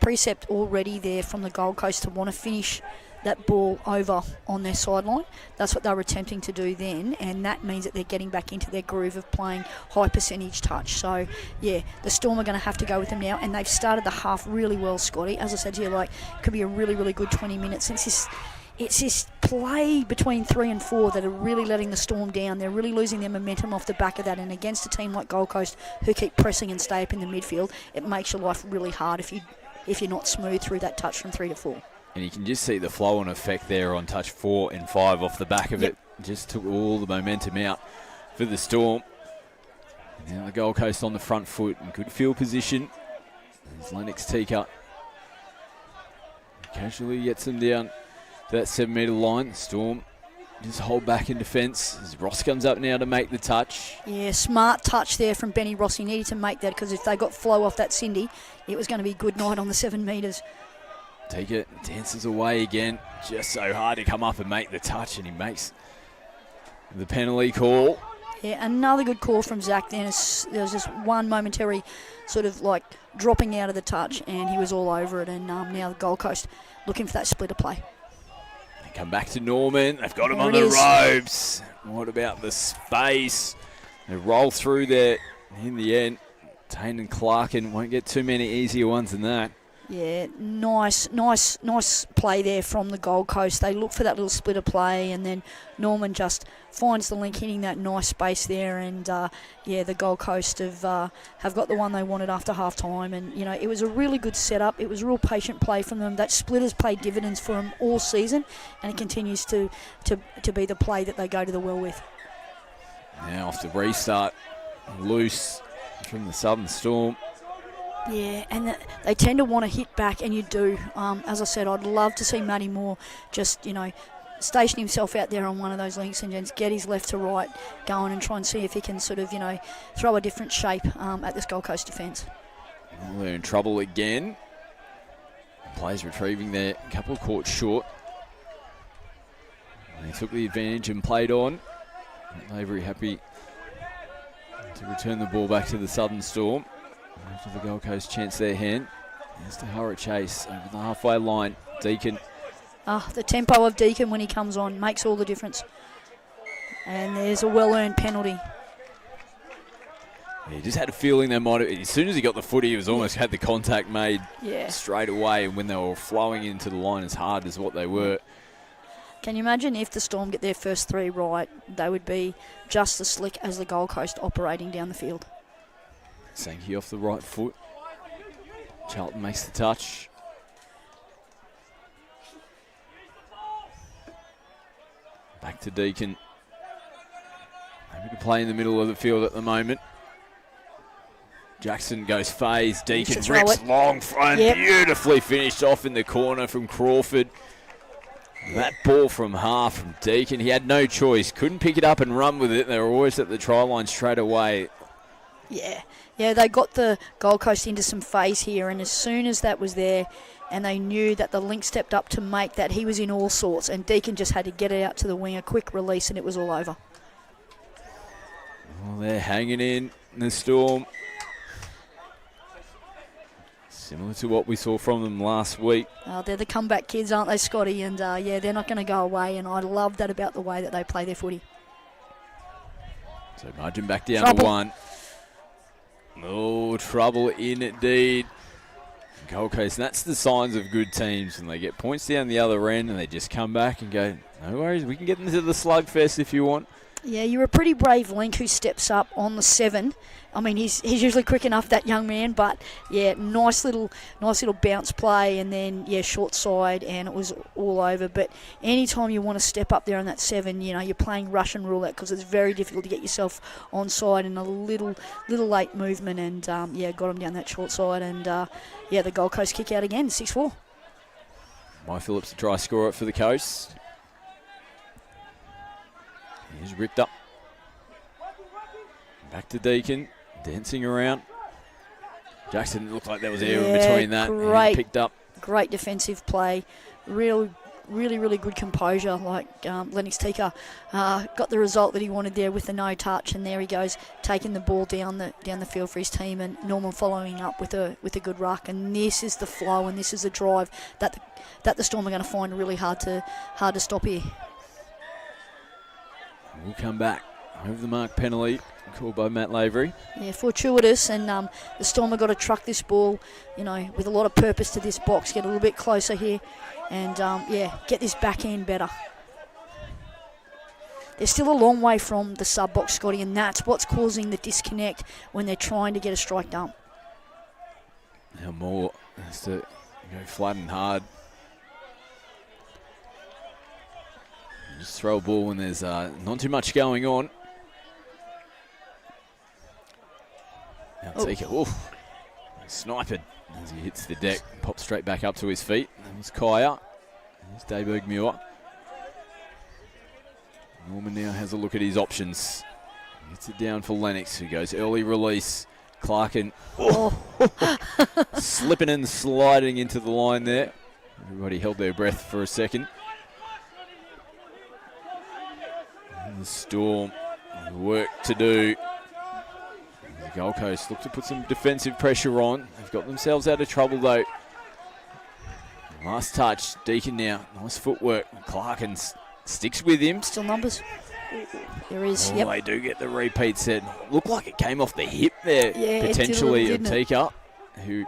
precept already there from the Gold Coast to want to finish that ball over on their sideline. That's what they were attempting to do then, and that means that they're getting back into their groove of playing high percentage touch. So, the Storm are going to have to go with them now, and they've started the half really well, Scotty. As I said to you, it could be a really, really good 20 minutes since it's this play between 3 and 4 that are really letting the Storm down. They're really losing their momentum off the back of that, and against a team like Gold Coast who keep pressing and stay up in the midfield, it makes your life really hard if you're not smooth through that touch from 3 to 4. And you can just see the flow-on effect there on touch 4 and 5 off the back of it. Just took all the momentum out for the Storm. And now the Gold Coast on the front foot in good field position. There's Lennox Tika. Casually gets them down to that 7 metre line. The Storm just hold back in defence as Ross comes up now to make the touch. Yeah, smart touch there from Benny Ross. He needed to make that because if they got flow off that Cindy, it was going to be a good night on the 7 metres. Take it, dances away again. Just so hard to come up and make the touch, and he makes the penalty call. Yeah, another good call from Zach then. There was just one momentary sort of dropping out of the touch, and he was all over it. And now the Gold Coast looking for that splitter play. They come back to Norman. They've got him There on it the is. ropes. What about the space? They roll through there. In the end, Tane and Clarkin won't get too many easier ones than that. Yeah, nice play there from the Gold Coast. They look for that little splitter play, and then Norman just finds the link, hitting that nice space there. And the Gold Coast have got the one they wanted after half time. And it was a really good setup. It was a real patient play from them. That splitter's paid dividends for them all season, and it continues to be the play that they go to the well with. Now off the restart, loose from the Southern Storm. Yeah, and they tend to want to hit back, and you do. As I said, I'd love to see Matty Moore just, station himself out there on one of those links and just get his left to right going and try and see if he can sort of, throw a different shape at this Gold Coast defence. Well, they're in trouble again. Players retrieving there, a couple caught short. They took the advantage and played on. They're very happy to return the ball back to the Southern Storm. After the Gold Coast chance their hand. There's the Hurrah chase over the halfway line. Deacon. The tempo of Deacon when he comes on makes all the difference. And there's a well-earned penalty. He just had a feeling they might have, as soon as he got the footy, he was almost had the contact made straight away. And when they were flowing into the line as hard as what they were. Can you imagine if the Storm get their first 3 right, they would be just as slick as the Gold Coast operating down the field. Sankey off the right foot. Charlton makes the touch. Back to Deacon. Maybe to play in the middle of the field at the moment. Jackson goes phase. Deacon rips long front. Yep. Beautifully finished off in the corner from Crawford. That ball from half from Deacon. He had no choice. Couldn't pick it up and run with it. They were always at the try line straight away. Yeah, they got the Gold Coast into some phase here, and as soon as that was there, and they knew that the link stepped up to make that, he was in all sorts, and Deacon just had to get it out to the wing, a quick release, and it was all over. Well, they're hanging in the Storm. Similar to what we saw from them last week. They're the comeback kids, aren't they, Scotty? And, they're not going to go away, and I love that about the way that they play their footy. So margin back down to 1. Oh, trouble indeed. Gold Coast, and that's the signs of good teams, and they get points down the other end and they just come back and go, no worries, we can get into the slugfest if you want. Yeah, you're a pretty brave link who steps up on the 7. I mean, he's usually quick enough, that young man, but yeah, nice little bounce play, and then short side, and it was all over. But anytime you want to step up there on that 7, you're playing Russian roulette, because it's very difficult to get yourself onside in a little late movement, and got him down that short side, and the Gold Coast kick out again, 6-4. Mike Phillips, the try scorer for the Coast. He's ripped up. Back to Deacon. Dancing around. Jackson looked like there was air in between that. He picked up. Great defensive play. Really good composure. Like Lennox Tika got the result that he wanted there with the no touch, and there he goes, taking the ball down the field for his team, and Norman following up with a good ruck. And this is the flow, and this is the drive that the Storm are going to find really hard to stop here. We'll come back. Over the mark penalty called by Matt Lavery. Yeah, fortuitous, and the Storm have got to truck this ball, with a lot of purpose to this box, get a little bit closer here, and get this back end better. They're still a long way from the sub box, Scotty, and that's what's causing the disconnect when they're trying to get a strike dump. Now Moore has to go flat and hard. Just throw a ball when there's not too much going on. Now Tika, sniped as he hits the deck, pops straight back up to his feet. There's Kaya. There's Dayberg Muir. Norman now has a look at his options. Gets it down for Lennox, who goes early release. Clarkin slipping and sliding into the line there. Everybody held their breath for a second. And the Storm, work to do. The Gold Coast look to put some defensive pressure on. They've got themselves out of trouble though. Last touch, Deacon now. Nice footwork. Clarkin sticks with him. Still numbers. There is. Oh, they do get the repeat set. Looked like it came off the hip there, potentially, of Tika, who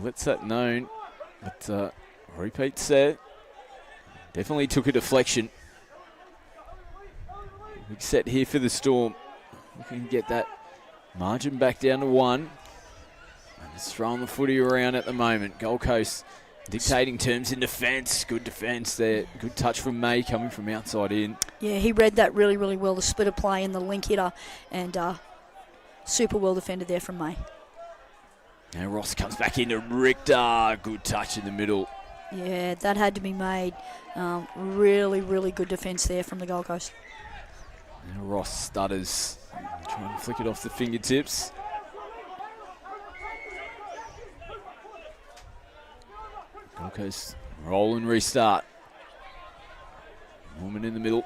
lets that known. But repeat set. Definitely took a deflection. Big set here for the Storm. We can get that margin back down to 1. And just throwing the footy around at the moment. Gold Coast dictating terms in defence. Good defence there. Good touch from May coming from outside in. Yeah, he read that really, really well. The splitter play and the link hitter. And super well defended there from May. Now Ross comes back into Richter. Good touch in the middle. Yeah, that had to be made. Really, really good defence there from the Gold Coast. Now Ross stutters. Trying to flick it off the fingertips. Gold Coast roll and restart. Norman in the middle.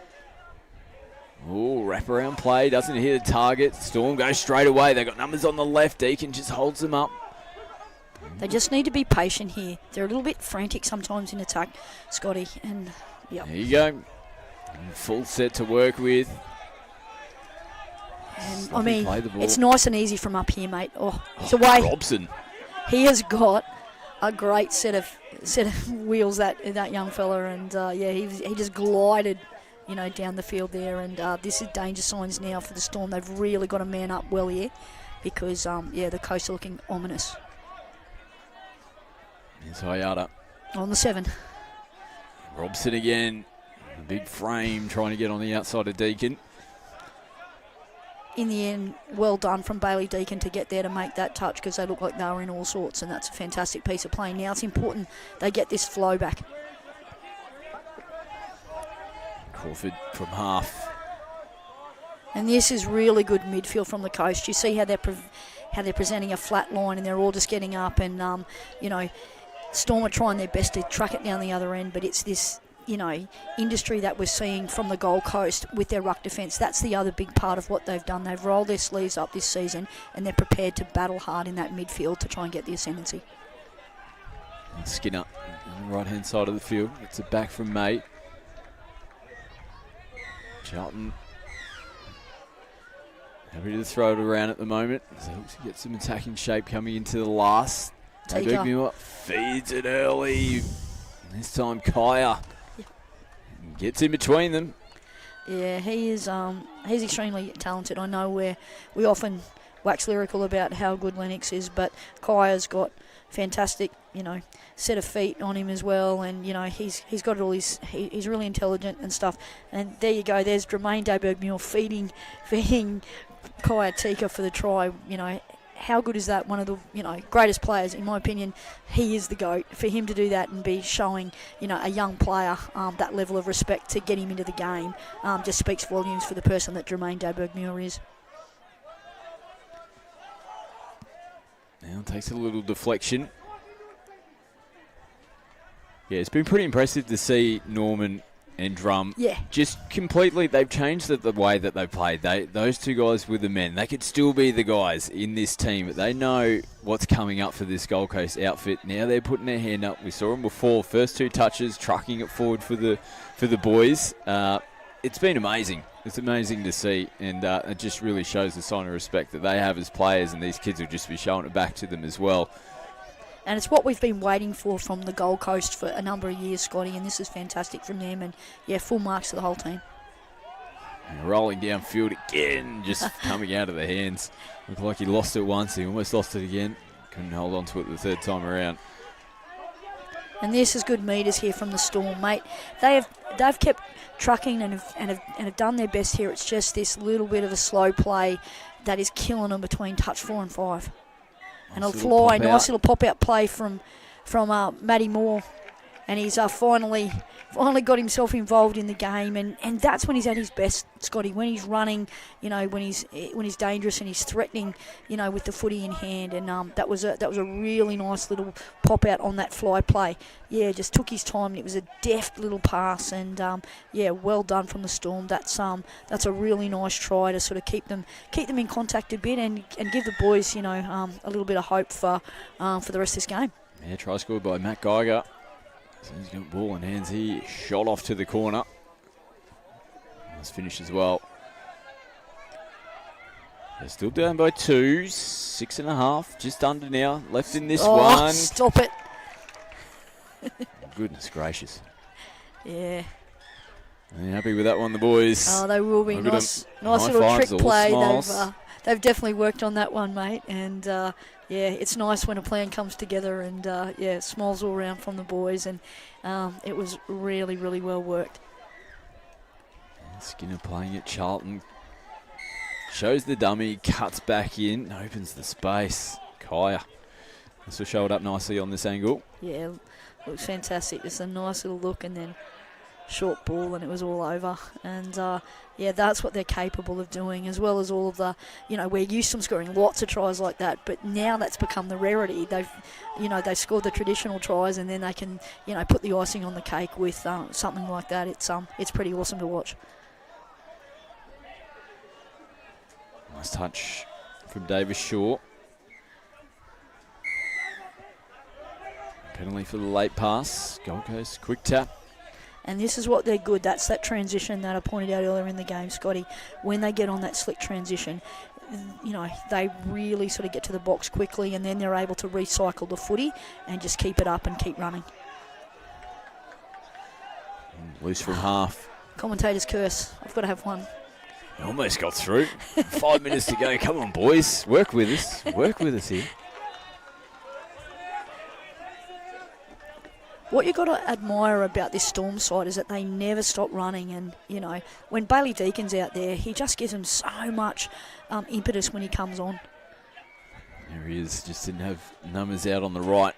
Oh, wraparound play. Doesn't hit a target. Storm goes straight away. They got numbers on the left. Deacon just holds them up. They just need to be patient here. They're a little bit frantic sometimes in attack, Scotty. And there you go. Full set to work with. And I mean, it's nice and easy from up here, mate. It's away. Robson. He has got a great set of wheels, that young fella, and he just glided, down the field there. And this is danger signs now for the Storm. They've really got to man up well here, because the Coast are looking ominous. Here's Hayata. On the 7. Robson again. A big frame trying to get on the outside of Deacon. In the end, well done from Bailey Deacon to get there to make that touch, because they look like they were in all sorts, and that's a fantastic piece of play. Now it's important they get this flow back. Crawford from half. And this is really good midfield from the Coast. You see how they're presenting a flat line, and they're all just getting up, and Storm are trying their best to track it down the other end, but it's this industry that we're seeing from the Gold Coast with their ruck defence. That's the other big part of what they've done. They've rolled their sleeves up this season, and they're prepared to battle hard in that midfield to try and get the ascendancy. And Skinner on the right-hand side of the field. It's it back from Mate. Charlton happy to throw it around at the moment. So looks to get some attacking shape coming into the last. Tika feeds it early. This time Kaya gets in between them. Yeah, he is. He's extremely talented. I know we often wax lyrical about how good Lennox is, but Kaya's got fantastic, set of feet on him as well, and he's got all his. He's really intelligent and stuff. And there you go. There's Jermaine Dayberg-Muir feeding Kaya Tika for the try. How good is that? One of the greatest players, in my opinion. He is the GOAT. For him to do that and be showing a young player that level of respect to get him into the game just speaks volumes for the person that Jermaine Dayberg-Muir is. Now takes a little deflection. Yeah, it's been pretty impressive to see Norman and Drum. Yeah. Just completely, they've changed the way that they played. Those two guys with the men, they could still be the guys in this team. They know what's coming up for this Gold Coast outfit. Now they're putting their hand up. We saw them before. First 2 touches, trucking it forward for the boys. It's been amazing. It's amazing to see, and it just really shows the sign of respect that they have as players, and these kids will just be showing it back to them as well. And it's what we've been waiting for from the Gold Coast for a number of years, Scotty, and this is fantastic from them. And, full marks to the whole team. And rolling downfield again, just coming out of the hands. Looked like he lost it once. He almost lost it again. Couldn't hold on to it the third time around. And this is good meters here from the Storm, mate. They've kept trucking and have done their best here. It's just this little bit of a slow play that is killing them between touch 4 and 5. And a fly, nice little pop-out play from Matty Moore. And he's finally got himself involved in the game, and that's when he's at his best, Scotty. When he's running, when he's dangerous and he's threatening, with the footy in hand. And that was a really nice little pop out on that fly play. Yeah, just took his time. And it was a deft little pass, and well done from the Storm. That's a really nice try to sort of keep them in contact a bit and give the boys, a little bit of hope for the rest of this game. Yeah, try scored by Matt Geiger. So he's got the ball in hands here. Shot off to the corner. Nice finish as well. They're still down by 2. 6.5. Just under now. Left in this one. Stop it. Goodness gracious. Yeah. They're happy with that one, the boys. Oh, they will be. Nice little trick play. They've definitely worked on that one, mate. And it's nice when a plan comes together, and smiles all around from the boys, and it was really, really well worked. And Skinner playing at Charlton. Shows the dummy, cuts back in, opens the space. Kaya. This will show it up nicely on this angle. Yeah, looks fantastic. Just a nice little look, and then short ball, and it was all over. And that's what they're capable of doing, as well as all of the, we're used to them scoring lots of tries like that, but now that's become the rarity. They've scored the traditional tries, and then they can, put the icing on the cake with something like that. It's pretty awesome to watch. Nice touch from Davis Shaw. Penalty for the late pass. Gold Coast quick tap. And this is what they're good. That's that transition that I pointed out earlier in the game, Scotty. When they get on that slick transition, they really sort of get to the box quickly, and then they're able to recycle the footy and just keep it up and keep running. Loose from half. Commentator's curse. I've got to have one. Almost got through. 5 minutes to go. Come on, boys. Work with us. Work with us here. what you've got to admire about this Storm side is that they never stop running. And, you know, when Bailey Deacon's out there, he just gives them so much impetus when he comes on. There he is. Just didn't have numbers out on the right.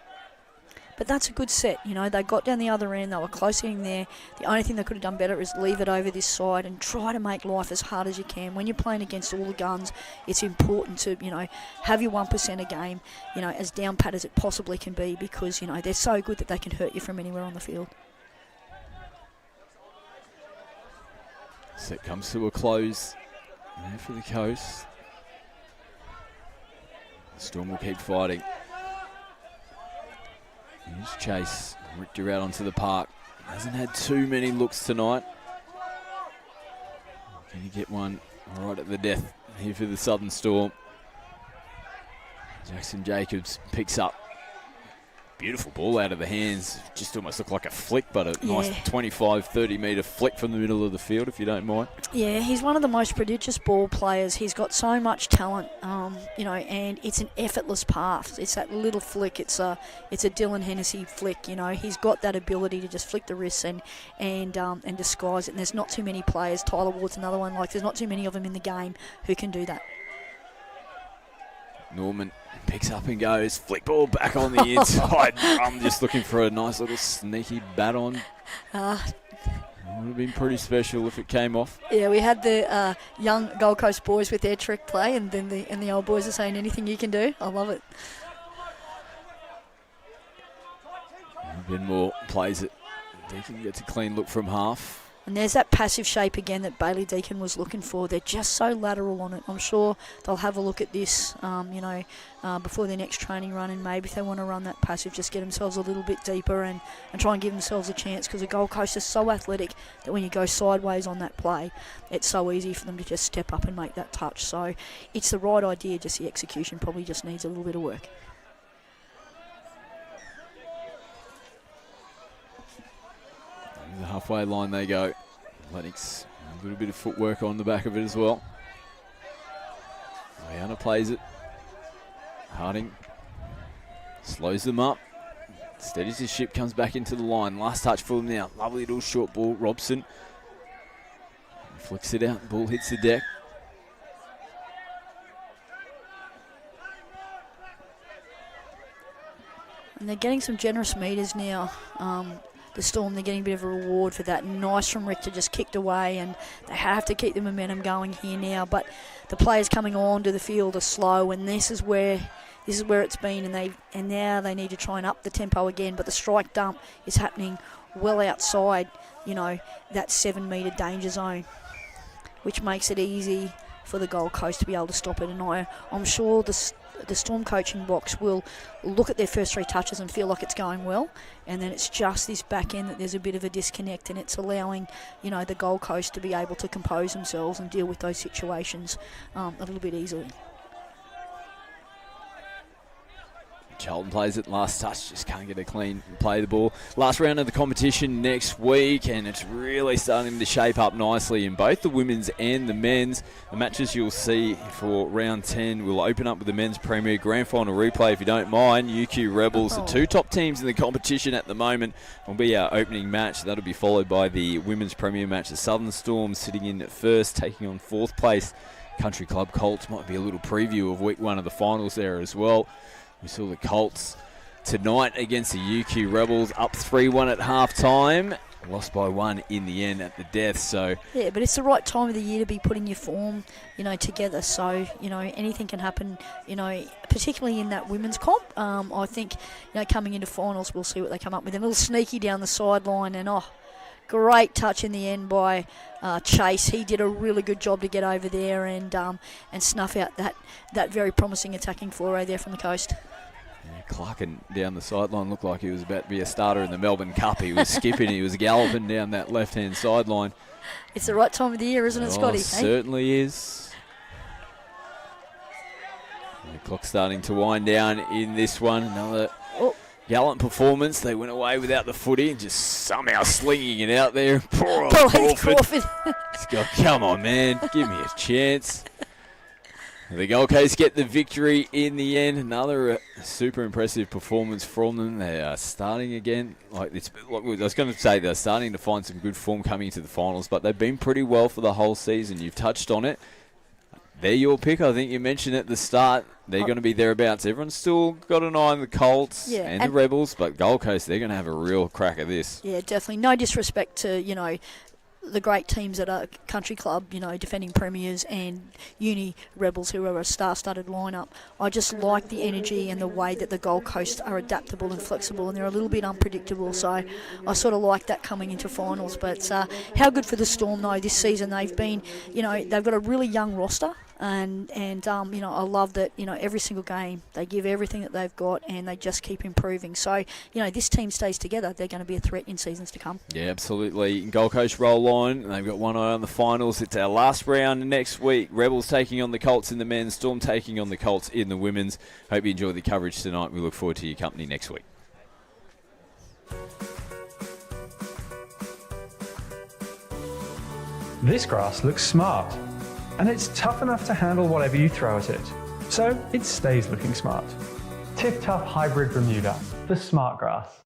But that's a good set. You know, they got down the other end. They were close in there. The only thing they could have done better is leave it over this side and try to make life as hard as you can. When you're playing against all the guns, it's important to, you know, have your 1% a game, you know, as down pat as it possibly can be, because, you know, they're so good that they can hurt you from anywhere on the field. Set comes to a close. There for the Coast. The Storm will keep fighting. Here's Chase. Ripped her out onto the park. Hasn't had too many looks tonight. Can he get one right at the death here for the Southern Storm? Jackson Jacobs picks up. Beautiful ball out of the hands. Just almost looked like a flick, but a nice 25, 30 metre flick from the middle of the field, if you don't mind. Yeah, he's one of the most prodigious ball players. He's got so much talent, you know, and it's an effortless pass. It's that little flick. It's a Dylan Hennessy flick, you know. He's got that ability to just flick the wrists and disguise it. And there's not too many players. Tyler Ward's another one. Like, there's not too many of them in the game who can do that. Norman picks up and goes. Flick ball back on the inside. I'm just looking for a nice little sneaky bat on. Would have been pretty special if it came off. Yeah, we had the young Gold Coast boys with their trick play, and then the old boys are saying anything you can do. I love it. Benmore plays it. Deacon gets a clean look from half. And there's that passive shape again that Bailey Deakin was looking for. They're just so lateral on it. I'm sure they'll have a look at this, you know, before their next training run, and maybe if they want to run that passive, just get themselves a little bit deeper and try and give themselves a chance, because the Gold Coast is so athletic that when you go sideways on that play, it's so easy for them to just step up and make that touch. So it's the right idea, just the execution probably just needs a little bit of work. The halfway line they go. Lennox, a little bit of footwork on the back of it as well. Rihanna plays it. Harding slows them up. Steadies the ship, comes back into the line. Last touch for them now. Lovely little short ball. Robson flicks it out. Ball hits the deck. And they're getting some generous meters now. The Storm, they're getting a bit of a reward for that. Nice from Richter, just kicked away, and they have to keep the momentum going here now. But the players coming on to the field are slow, and this is where it's been, and now they need to try and up the tempo again. But the strike dump is happening well outside, you know, that 7 metre danger zone, which makes it easy for the Gold Coast to be able to stop it. And I'm sure the Storm coaching box will look at their first 3 touches and feel like it's going well, and then it's just this back end that there's a bit of a disconnect, and it's allowing, you know, the Gold Coast to be able to compose themselves and deal with those situations a little bit easily. Charlton plays it, last touch, just can't get a clean play the ball. Last round of the competition next week, and it's really starting to shape up nicely in both the women's and the men's. The matches you'll see for round 10 will open up with the men's premier grand final replay, if you don't mind. UQ Rebels, the 2 top teams in the competition at the moment, will be our opening match. That'll be followed by the women's premier match. The Southern Storm sitting in at first, taking on 4th place Country Club Colts. Might be a little preview of week 1 of the finals there as well. We saw the Colts tonight against the UQ Rebels, up 3-1 at half-time. Lost by 1 in the end at the death. So yeah, but it's the right time of the year to be putting your form, you know, together. So, you know, anything can happen, you know, particularly in that women's comp. I think, you know, coming into finals, we'll see what they come up with. A little sneaky down the sideline, and great touch in the end by Chase. He did a really good job to get over there and snuff out that very promising attacking foray there from the coast. Yeah, Clarkin down the sideline looked like he was about to be a starter in the Melbourne Cup. He was skipping, he was galloping down that left-hand sideline. It's the right time of the year, isn't it, Scotty? Certainly is. The clock's starting to wind down in this one. Another gallant performance. They went away without the footy and just somehow slinging it out there. Poor old Crawford. Come on, man. Give me a chance. The Gold Coast get the victory in the end. Another super impressive performance from them. They are starting again. I was going to say they're starting to find some good form coming into the finals, but they've been pretty well for the whole season. You've touched on it. They're your pick. I think you mentioned at the start they're going to be thereabouts. Everyone's still got an eye on the Colts and the Rebels, but Gold Coast, they're going to have a real crack at this. Yeah, definitely. No disrespect to, the great teams that are Country Club, defending premiers, and Uni Rebels, who are a star-studded lineup. I just like the energy and the way that the Gold Coast are adaptable and flexible, and they're a little bit unpredictable. So I sort of like that coming into finals. But how good for the Storm though this season? They've been, they've got a really young roster. And I love that, every single game they give everything that they've got and they just keep improving. So, this team stays together. They're going to be a threat in seasons to come. Yeah, absolutely. Gold Coast roll on. They've got one eye on the finals. It's our last round next week. Rebels taking on the Colts in the men's, Storm taking on the Colts in the women's. Hope you enjoy the coverage tonight. We look forward to your company next week. This grass looks smart, and it's tough enough to handle whatever you throw at it. So it stays looking smart. Tip Tough Hybrid Bermuda, the smart grass.